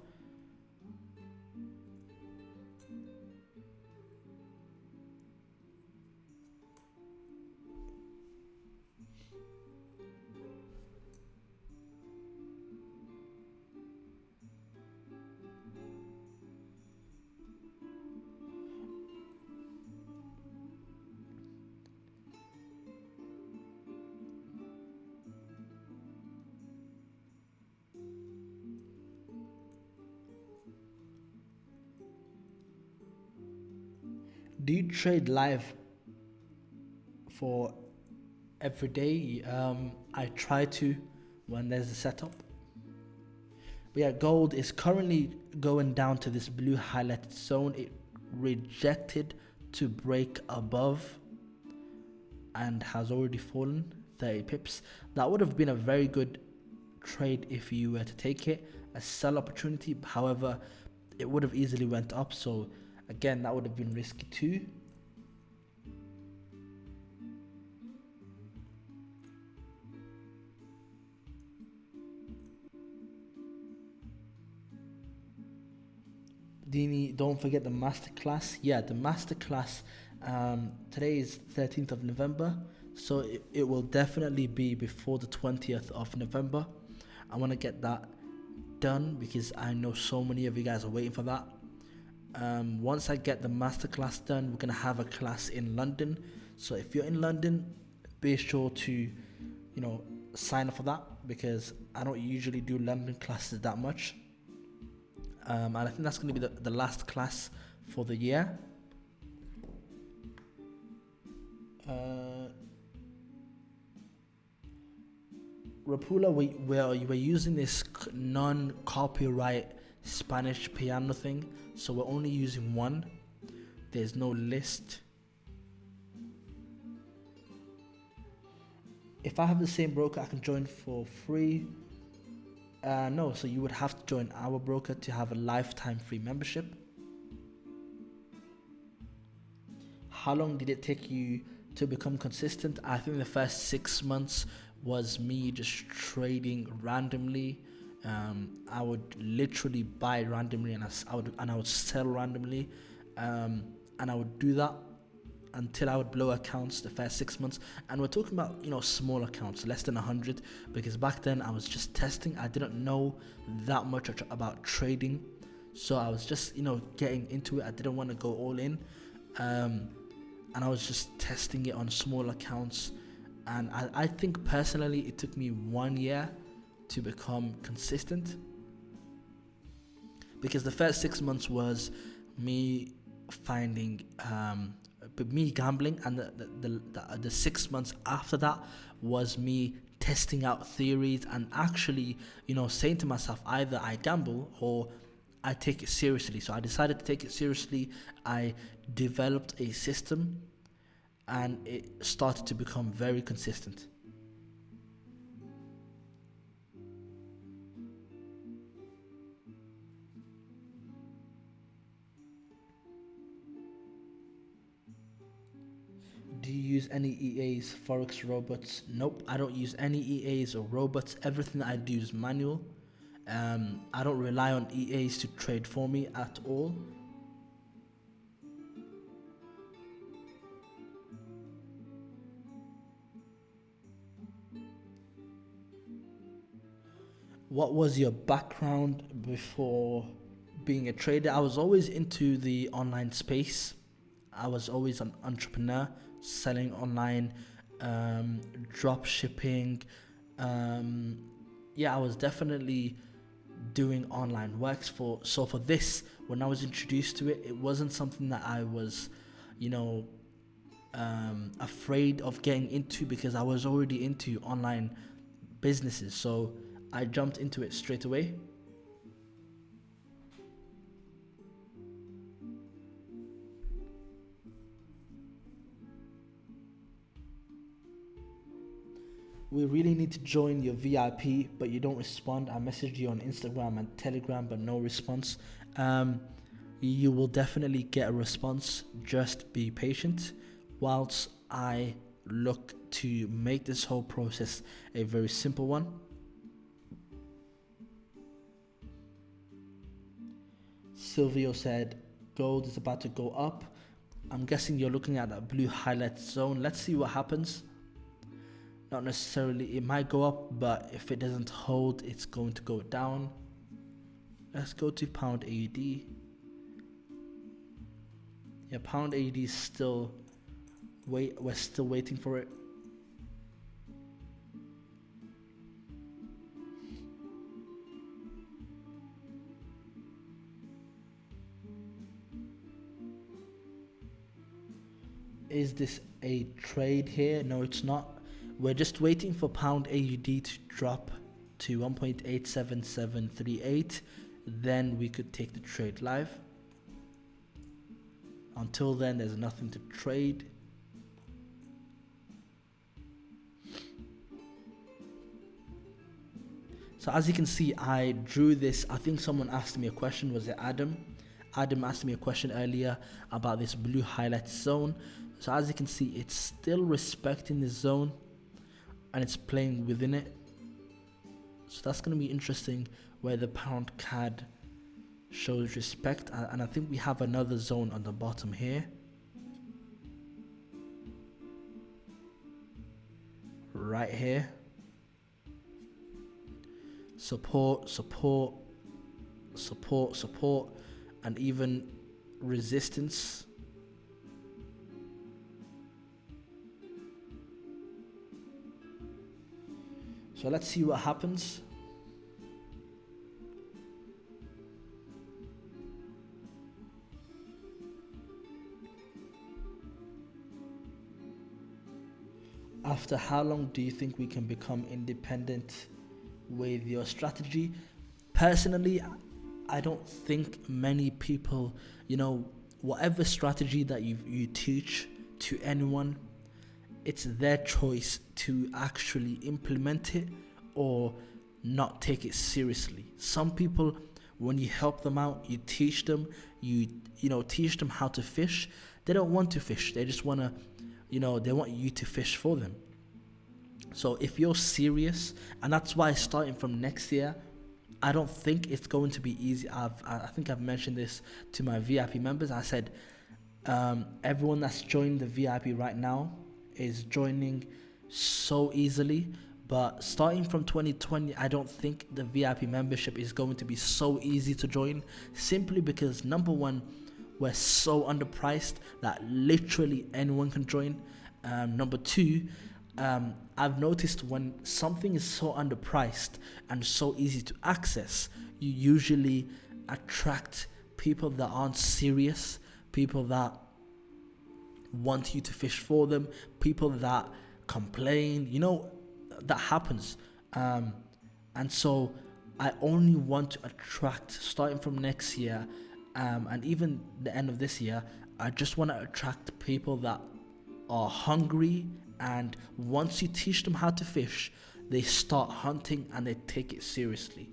Do you trade live for every day? I try to when there's a setup. But yeah, gold is currently going down to this blue highlighted zone. It rejected to break above and has already fallen 30 pips. That would have been a very good trade if you were to take it, a sell opportunity. However, it would have easily went up, so again, that would have been risky too. Dini, don't forget the masterclass. Yeah, the masterclass. Today is 13th of November, so it will definitely be before the 20th of November. I want to get that done because I know so many of you guys are waiting for that. Once I get the masterclass done, we're gonna have a class in London. So if you're in London, be sure to, sign up for that because I don't usually do London classes that much. And I think that's gonna be the last class for the year. Rapula, we're using this non-copyright Spanish piano thing, so we're only using one. There's no list. If I have the same broker, I can join for free. No, so you would have to join our broker to have a lifetime free membership. How long did it take you to become consistent? I think the first 6 months was me just trading randomly. I would literally buy randomly and I would sell randomly, and I would do that until I would blow accounts the first 6 months. And we're talking about small accounts, less than 100, because back then I was just testing. I didn't know that much about trading, so I was just getting into it. I didn't want to go all in, and I was just testing it on small accounts. And I think personally it took me 1 year to become consistent, because the first 6 months was me finding me gambling, and the 6 months after that was me testing out theories and actually saying to myself, either I gamble or I take it seriously. So I decided to take it seriously. I developed a system and it started to become very consistent. Do you use any EAs, Forex robots? Nope, I don't use any EAs or robots. Everything that I do is manual. I don't rely on EAs to trade for me at all. What was your background before being a trader? I was always into the online space. I was always an entrepreneur, selling online, drop shipping. I was definitely doing online works for this. When I was introduced to it, it wasn't something that I was, afraid of getting into, because I was already into online businesses. So I jumped into it straight away. We really need to join your VIP, but you don't respond. I messaged you on Instagram and Telegram, but no response. You will definitely get a response. Just be patient whilst I look to make this whole process a very simple one. Silvio said gold is about to go up. I'm guessing you're looking at that blue highlight zone. Let's see what happens. Not necessarily, it might go up, but if it doesn't hold, it's going to go down. Let's go to pound AUD. Yeah, pound AUD is still we're still waiting for it. Is this a trade here? No, it's not. We're just waiting for pound AUD to drop to 1.87738. Then we could take the trade live. Until then, there's nothing to trade. So as you can see, I drew this. I think someone asked me a question. Was it Adam? Adam asked me a question earlier about this blue highlight zone. So as you can see, it's still respecting the zone and it's playing within it. So that's going to be interesting where the pound CAD shows respect. And I think we have another zone on the bottom here. Right here. Support, support, support, support, and even resistance. So let's see what happens. After how long do you think we can become independent with your strategy? Personally, I don't think many people, whatever strategy that you teach to anyone, it's their choice to actually implement it or not take it seriously. Some people, when you help them out, you teach them, teach them how to fish. They don't want to fish. They just want to, they want you to fish for them. So if you're serious, and that's why starting from next year, I don't think it's going to be easy. I think I've mentioned this to my VIP members. I said, everyone that's joined the VIP right now is joining so easily, but starting from 2020, I don't think the VIP membership is going to be so easy to join, simply because number one, we're so underpriced that literally anyone can join. Number two, I've noticed when something is so underpriced and so easy to access, you usually attract people that aren't serious, people that want you to fish for them, people that complain, that happens. And so I only want to attract, starting from next year, and even the end of this year, I just want to attract people that are hungry, and once you teach them how to fish, they start hunting and they take it seriously.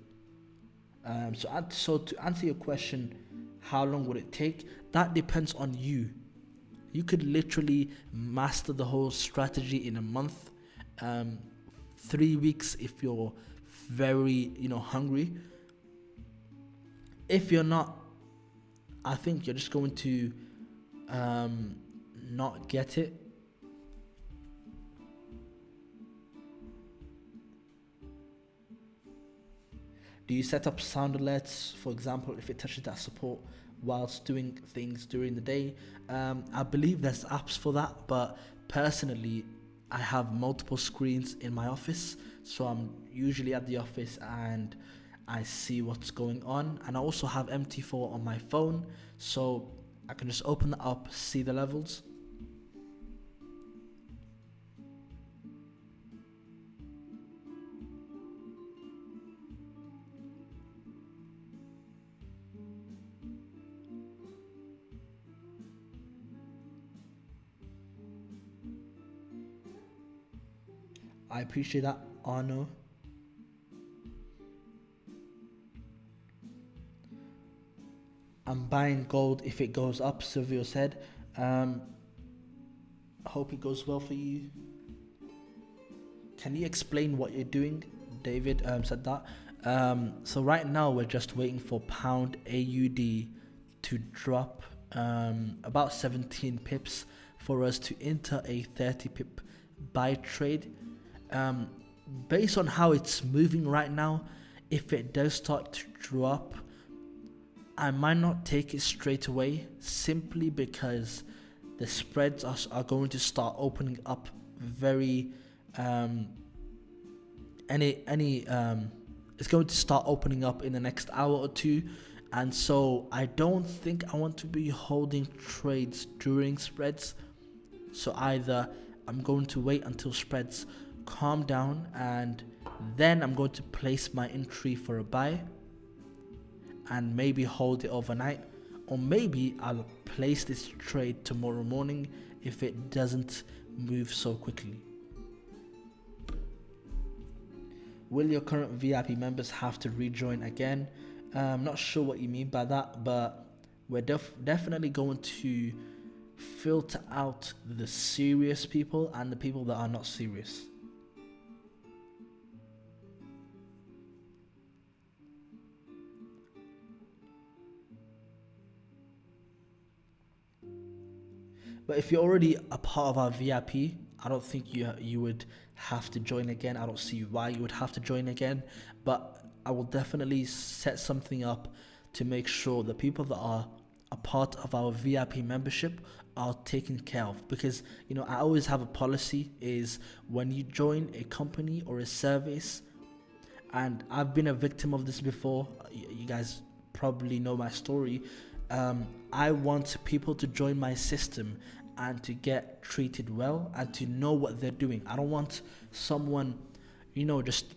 So to answer your question, how long would it take? That depends on you. You could literally master the whole strategy in a month, 3 weeks if you're very, hungry. If you're not, I think you're just going to not get it. Do you set up sound alerts, for example, if it touches that support whilst doing things during the day? I believe there's apps for that, but personally, I have multiple screens in my office, so I'm usually at the office and I see what's going on. And I also have MT4 on my phone, so I can just open that up, see the levels. I appreciate that, Arno. I'm buying gold if it goes up, Silvio said. Hope it goes well for you. Can you explain what you're doing? David said that. So right now we're just waiting for pound AUD to drop about 17 pips for us to enter a 30 pip buy trade. Based on how it's moving right now, if it does start to drop, I might not take it straight away, simply because the spreads are going to start opening up very it's going to start opening up in the next hour or two, and so I don't think I want to be holding trades during spreads. So either I'm going to wait until spreads calm down, and then I'm going to place my entry for a buy and maybe hold it overnight, or maybe I'll place this trade tomorrow morning if it doesn't move so quickly. Will your current VIP members have to rejoin again? I'm not sure what you mean by that, but we're definitely going to filter out the serious people and the people that are not serious. But if you're already a part of our VIP, I don't think you would have to join again. I don't see why you would have to join again, but I will definitely set something up to make sure the people that are a part of our VIP membership are taken care of. Because, you know, I always have a policy is when you join a company or a service, and I've been a victim of this before, you guys probably know my story. I want people to join my system and to get treated well and to know what they're doing. I don't want someone, you know, just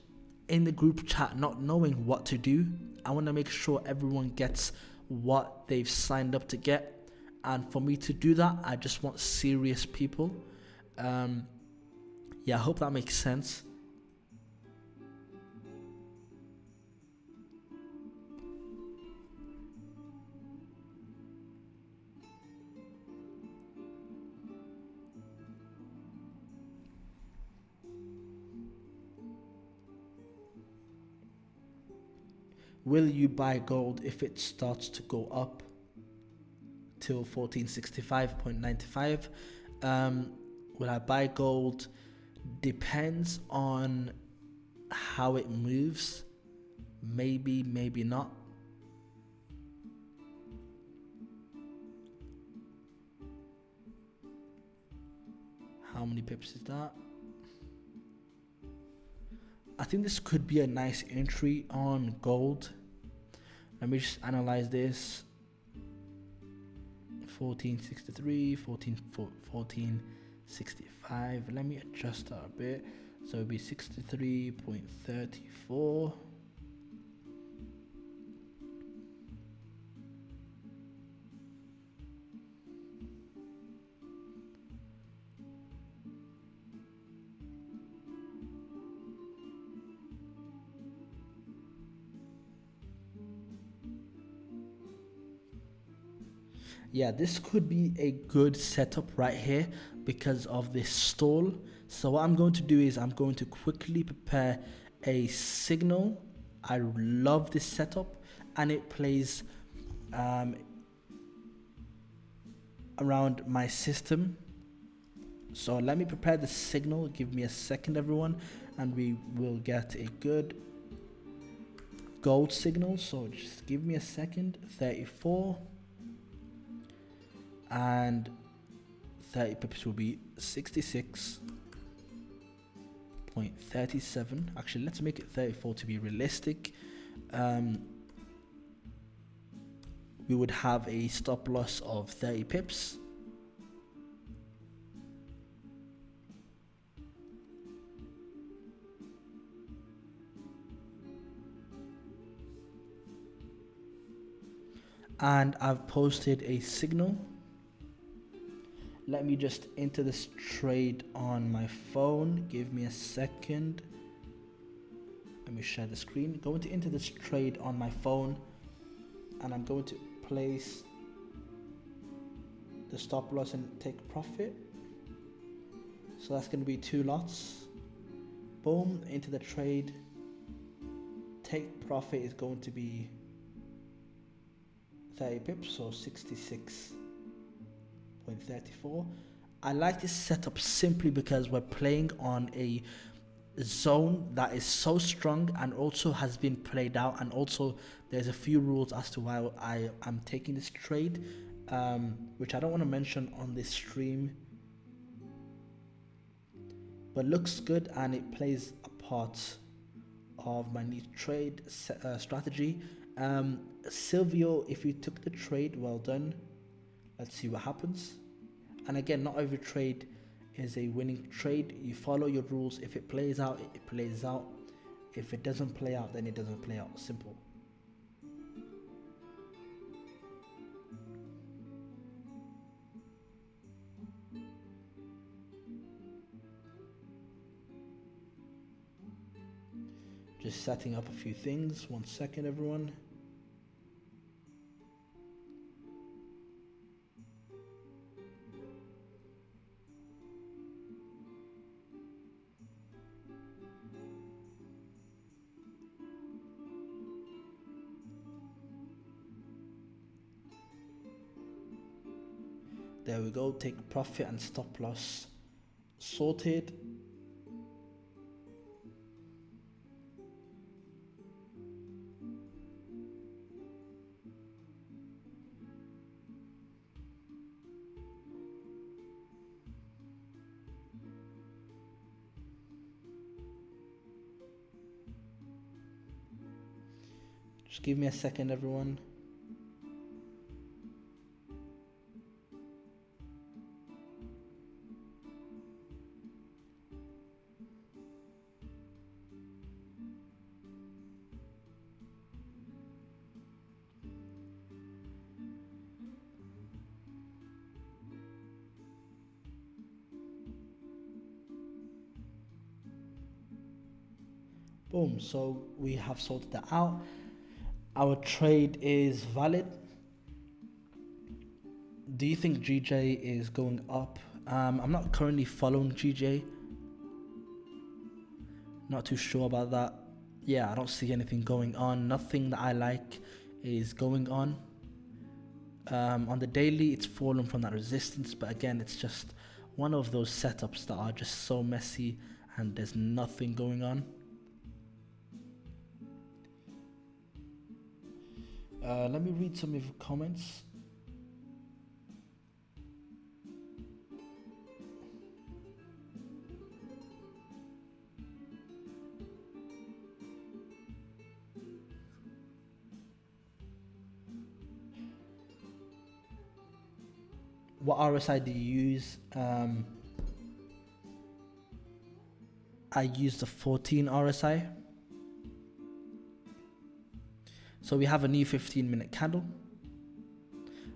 in the group chat not knowing what to do. I want to make sure everyone gets what they've signed up to get. And for me to do that, I just want serious people. Yeah, I hope that makes sense. Will you buy gold if it starts to go up till 1465.95? Will I buy gold? Depends on how it moves. Maybe, maybe not. How many pips is that? I think this could be a nice entry on gold. Let me just analyze this. 1463, 1465. Let me adjust that a bit. So it'll be 63.34. Yeah, this could be a good setup right here because of this stall. So what I'm going to do is I'm going to quickly prepare a signal. I love this setup, and it plays around my system. So let me prepare the signal. Give me a second, everyone, and we will get a good gold signal. So just give me a second. 34 and 30 pips will be 66.37. Actually, let's make it 34 to be realistic. We would have a stop loss of 30 pips. And I've posted a signal. Let me just enter this trade on my phone. Give me a second. Let me share the screen. Going to enter this trade on my phone, and I'm going to place the stop loss and take profit. So that's going to be 2 lots. Boom, into the trade. take profit is going to be 30 pips, so 66.34. I like this setup simply because we're playing on a zone that is so strong and also has been played out, and also there's a few rules as to why I am taking this trade, which I don't want to mention on this stream, but looks good and it plays a part of my new trade strategy. Silvio, if you took the trade, well done. Let's see what happens. And again, not every trade is a winning trade. You follow your rules. If it plays out, it plays out. If it doesn't play out, then it doesn't play out. Simple. Just setting up a few things. 1 second, everyone. There we go. Take profit and stop loss sorted. Just give me a second, everyone. Boom, so we have sorted that out. Our trade is valid. Do you think GJ is going up? I'm not currently following GJ. Not too sure about that. Yeah, I don't see anything going on. Nothing that I like is going on. On the daily, it's fallen from that resistance, but again, it's just one of those setups that are just so messy and there's nothing going on. Let me read some of your comments. What RSI do you use? I use the 14 RSI. So we have a new 15-minute candle.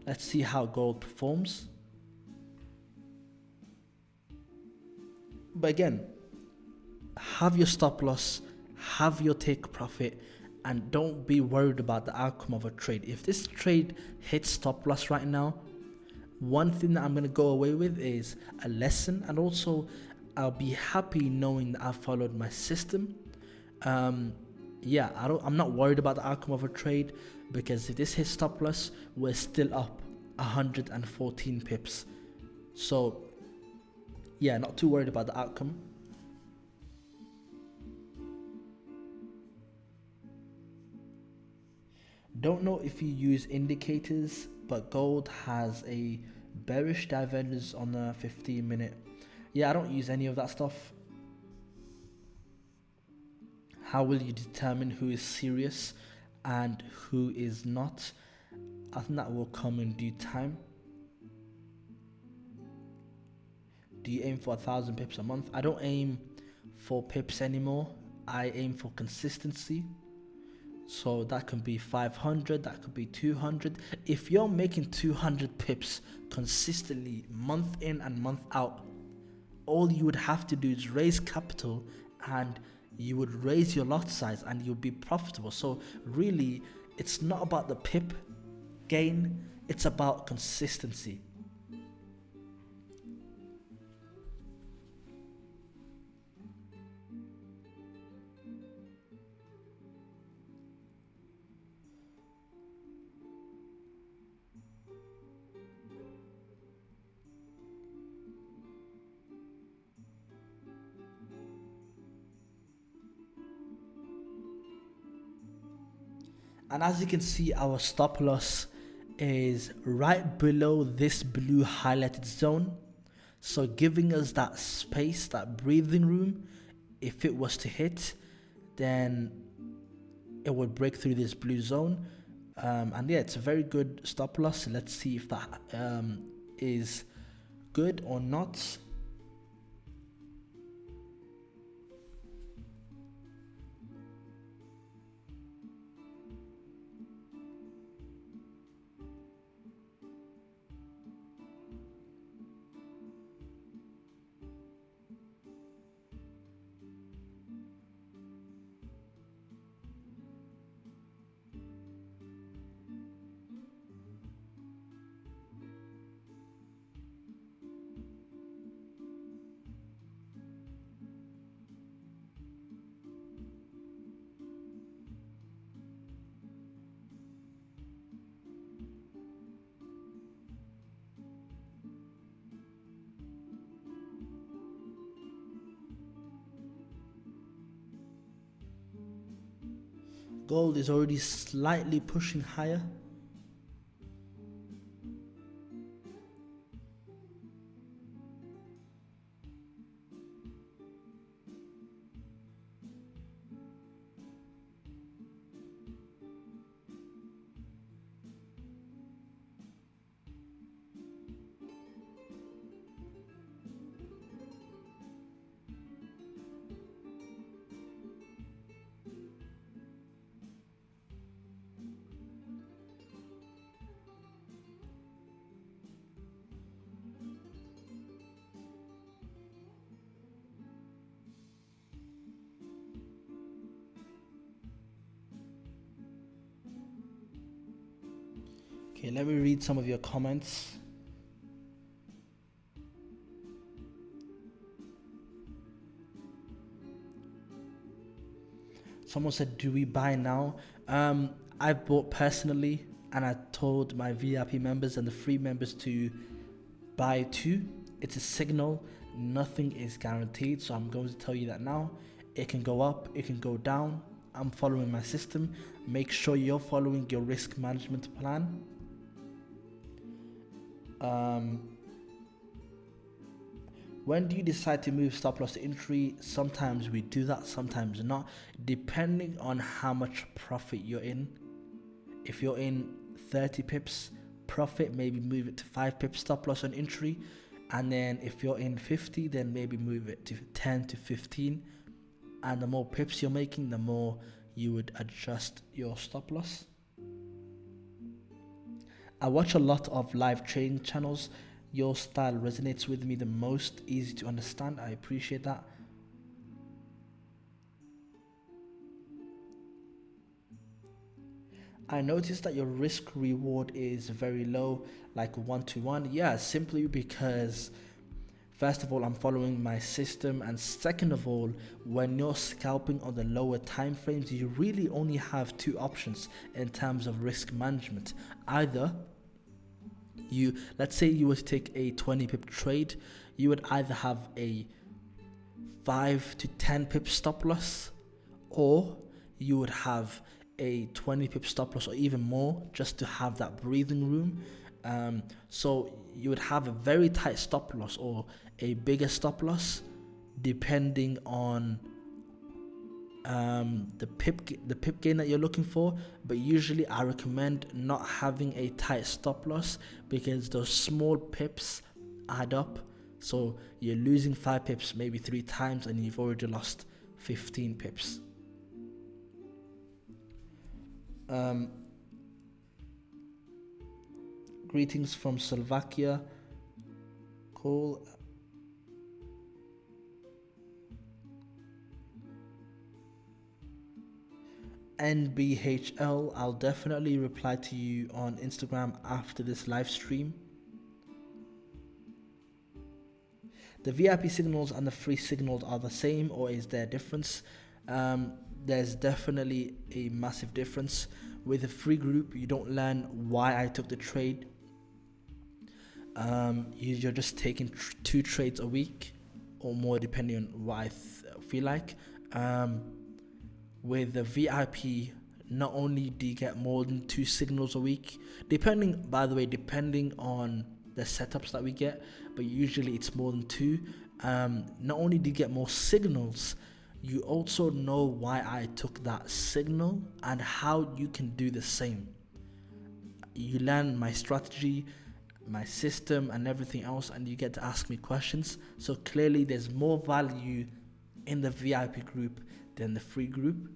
Let's see how gold performs. But again, have your stop loss, have your take profit, and don't be worried about the outcome of a trade. If this trade hits stop loss right now, one thing that I'm going to go away with is a lesson, and also I'll be happy knowing that I followed my system. Yeah, I'm not worried about the outcome of a trade, because if this hits stop loss, we're still up 114 pips. So yeah, not too worried about the outcome. Don't know if you use indicators, but gold has a bearish divergence on the 15-minute. Yeah, I don't use any of that stuff. How will you determine who is serious and who is not? I think that will come in due time. Do you aim for 1,000 pips a month? I don't aim for pips anymore. I aim for consistency. So that can be 500, that could be 200. If you're making 200 pips consistently month in and month out, all you would have to do is raise capital and you would raise your lot size and you'll be profitable. So really, it's not about the pip gain, it's about consistency. And as you can see, our stop loss is right below this blue highlighted zone, so giving us that space, that breathing room. If it was to hit, then it would break through this blue zone. And yeah, it's a very good stop loss. Let's see if that is good or not. Gold is already slightly pushing higher. Okay, let me read some of your comments. Someone said, do we buy now? I've bought personally, and I told my VIP members and the free members to buy too. It's a signal. Nothing is guaranteed, so I'm going to tell you that now. It can go up, it can go down. I'm following my system. Make sure you're following your risk management plan. When do you decide to move stop loss to entry? Sometimes we do that, sometimes not, depending on how much profit you're in. If you're in 30 pips profit, maybe move it to 5 pips stop loss on entry. And then if you're in 50, then maybe move it to 10 to 15. And the more pips you're making, the more you would adjust your stop loss. I watch a lot of live trading channels. Your style resonates with me the most. Easy to understand. I appreciate that. I noticed that your risk reward is very low, like 1-to-1. Yeah, simply because first of all, I'm following my system, and second of all, when you're scalping on the lower time frames, you really only have two options in terms of risk management. Either let's say you were to take a 20 pip trade, you would either have a 5 to 10 pip stop loss, or you would have a 20 pip stop loss or even more, just to have that breathing room. So you would have a very tight stop loss or a bigger stop loss depending on the pip gain that you're looking for. But usually I recommend not having a tight stop loss, because those small pips add up. So you're losing 5 pips maybe 3 times, and you've already lost 15 pips. Greetings from Slovakia. Cool. NBHL, I'll definitely reply to you on Instagram after this live stream. The VIP signals and the free signals are the same, or is there a difference? There's definitely a massive difference. With a free group, you don't learn why I took the trade. You're just taking 2 trades a week or more, depending on what I feel like. With the VIP not only do you get more than 2 signals a week, depending, by the way, depending on the setups that we get, but usually it's more than 2. Not only do you get more signals, you also know why I took that signal and how you can do the same. You learn my strategy, my system, and everything else, and you get to ask me questions. So clearly there's more value in the VIP group than the free group.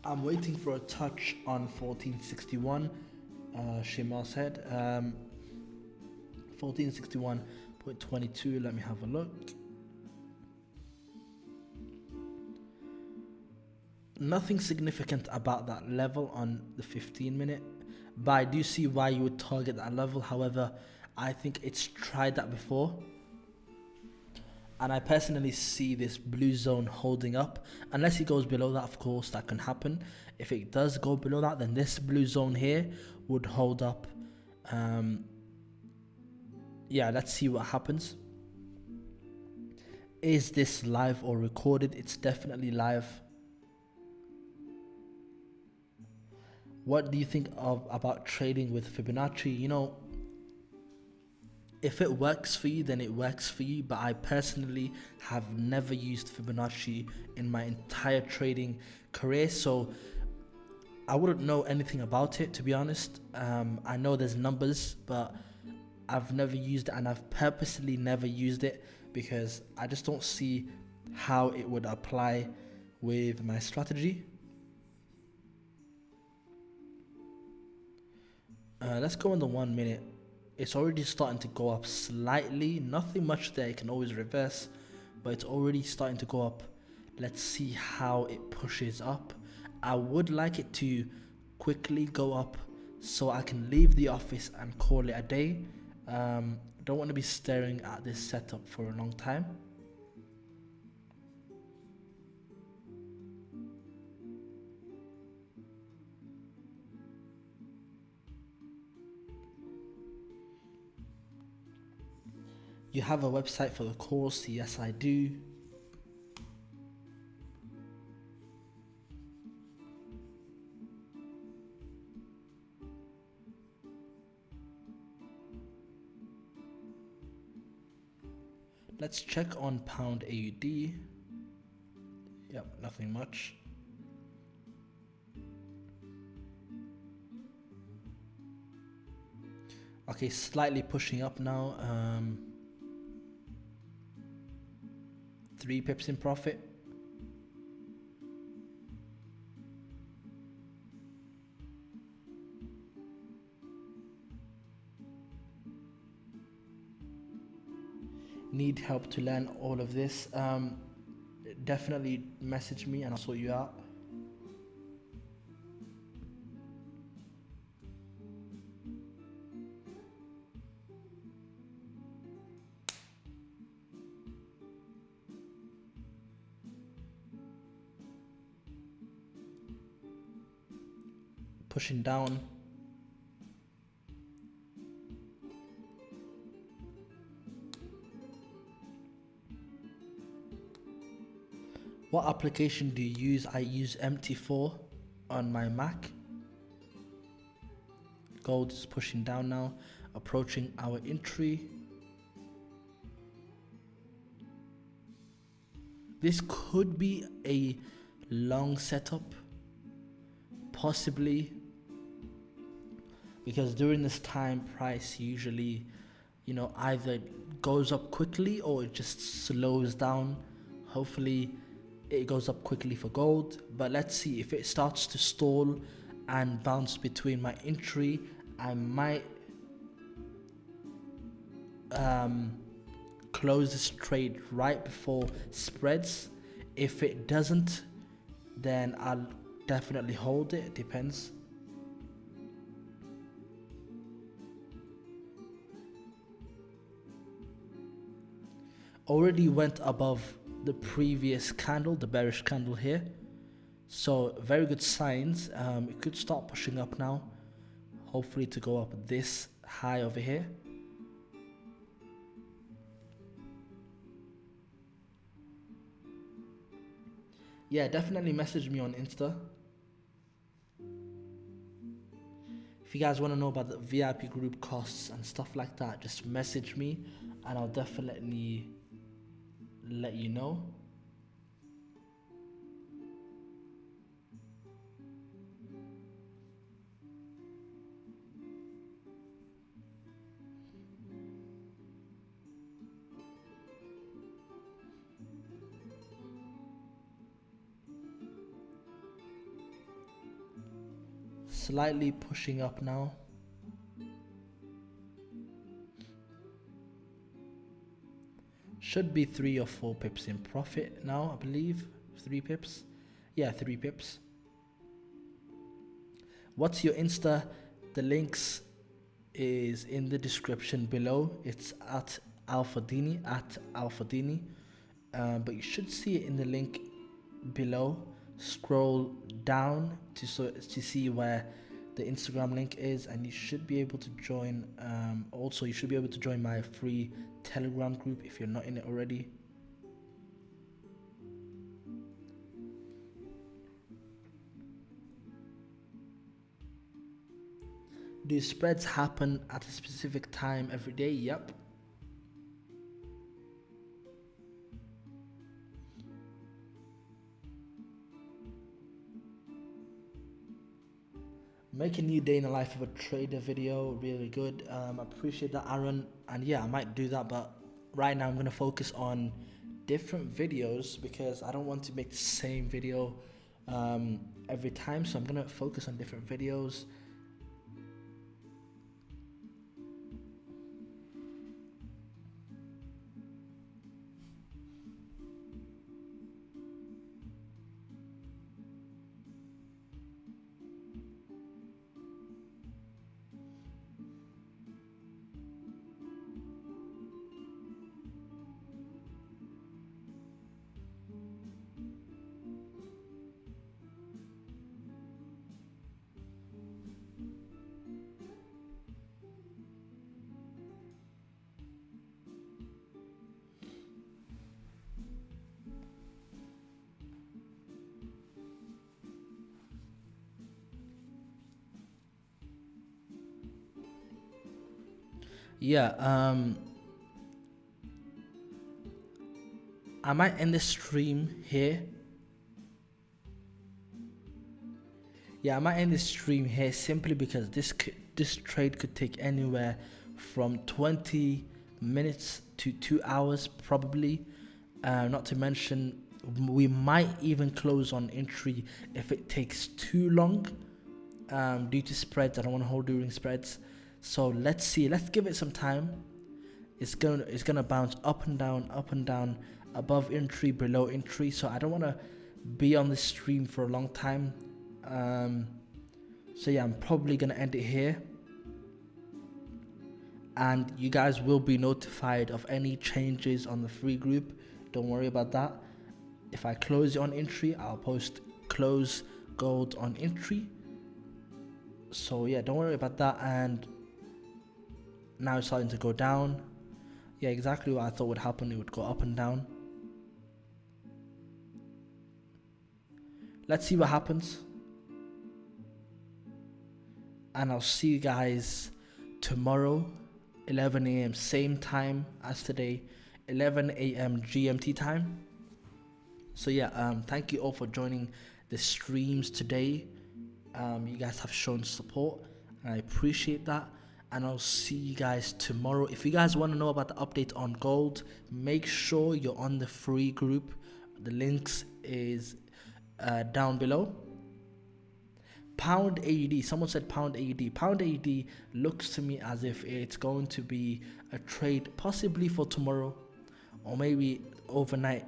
I'm waiting for a touch on 1461. Shimal said 1461.22. Let me have a look. Nothing significant about that level on the 15 minute, but I do see why you would target that level. However, I think it's tried that before, and I personally see this blue zone holding up. Unless it goes below that, of course, that can happen. If it does go below that, then this blue zone here would hold up. Yeah, let's see what happens. Is this live or recorded? It's definitely live. What do you think about trading with Fibonacci? You know, if it works for you, then it works for you. But I personally have never used Fibonacci in my entire trading career, so I wouldn't know anything about it, to be honest. I know there's numbers, but I've never used it, and I've purposely never used it because I just don't see how it would apply with my strategy. Let's go on the 1 minute. It's already starting to go up slightly. Nothing much there. It can always reverse, but it's already starting to go up. Let's see how it pushes up. I would like it to quickly go up so I can leave the office and call it a day. Don't want to be staring at this setup for a long time. You have a website for the course? Yes, I do. Let's check on pound AUD. Yep, nothing much. Okay, slightly pushing up now. 3 pips in profit. Need help to learn all of this? Definitely message me and I'll sort you out. Pushing down. What application do you use? I use MT4 on my Mac. Gold is pushing down now, approaching our entry. This could be a long setup, possibly. because during this time price usually, you know, either goes up quickly or it just slows down. Hopefully it goes up quickly for gold, but let's see. If it starts to stall and bounce between my entry, I might close this trade right before spreads. If it doesn't, then I'll definitely hold it. It depends. Already went above the previous candle, the bearish candle here. So very good signs. It could start pushing up now. Hopefully to go up this high over here. Yeah, definitely message me on Insta. If you guys want to know about the VIP group costs and stuff like that, just message me and I'll definitely let you know. Slightly pushing up now. Should be 3 or 4 pips in profit now, I believe. 3 pips. Yeah, 3 pips. What's your Insta? The links is in the description below. It's at ForexDini, at ForexDini. But you should see it in the link below. Scroll down to see where the Instagram link is, and you should be able to join. Also, you should be able to join my free Telegram group if you're not in it already. Do spreads happen at a specific time every day? Yep. Make a new day in the life of a trader video, really good. I appreciate that, Aaron, and yeah, I might do that, but right now I'm going to focus on different videos because I don't want to make the same video every time, so I'm going to focus on different videos. Yeah, I might end the stream here. Yeah, I might end the stream here simply because this trade could take anywhere from 20 minutes to 2 hours probably. Not to mention, we might even close on entry if it takes too long due to spreads. I don't want to hold during spreads. So let's see. Let's give it some time. It's gonna bounce up and down, above entry, below entry. So I don't want to be on the stream for a long time. So yeah, I'm probably gonna end it here, and you guys will be notified of any changes on the free group. Don't worry about that. If I close it on entry, I'll post close gold on entry. So yeah, don't worry about that. And now it's starting to go down. Yeah, exactly what I thought would happen. It would go up and down. Let's see what happens. And I'll see you guys tomorrow, 11 a.m. same time as today, 11 a.m. GMT time. So yeah, thank you all for joining the streams today. You guys have shown support, I appreciate that. And I'll see you guys tomorrow. If you guys want to know about the update on gold, make sure you're on the free group. The links is down below. Pound AUD, someone said pound AUD. Pound AUD looks to me as if it's going to be a trade possibly for tomorrow or maybe overnight.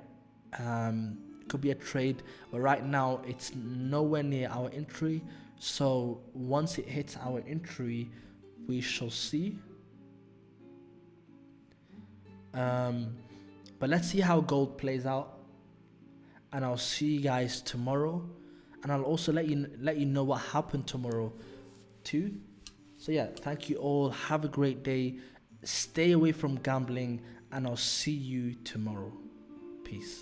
Could be a trade, but right now it's nowhere near our entry. So once it hits our entry, we shall see. But let's see how gold plays out, and I'll see you guys tomorrow, and I'll also let you know what happened tomorrow too. So yeah, thank you all. Have a great day. Stay away from gambling, and I'll see you tomorrow. Peace.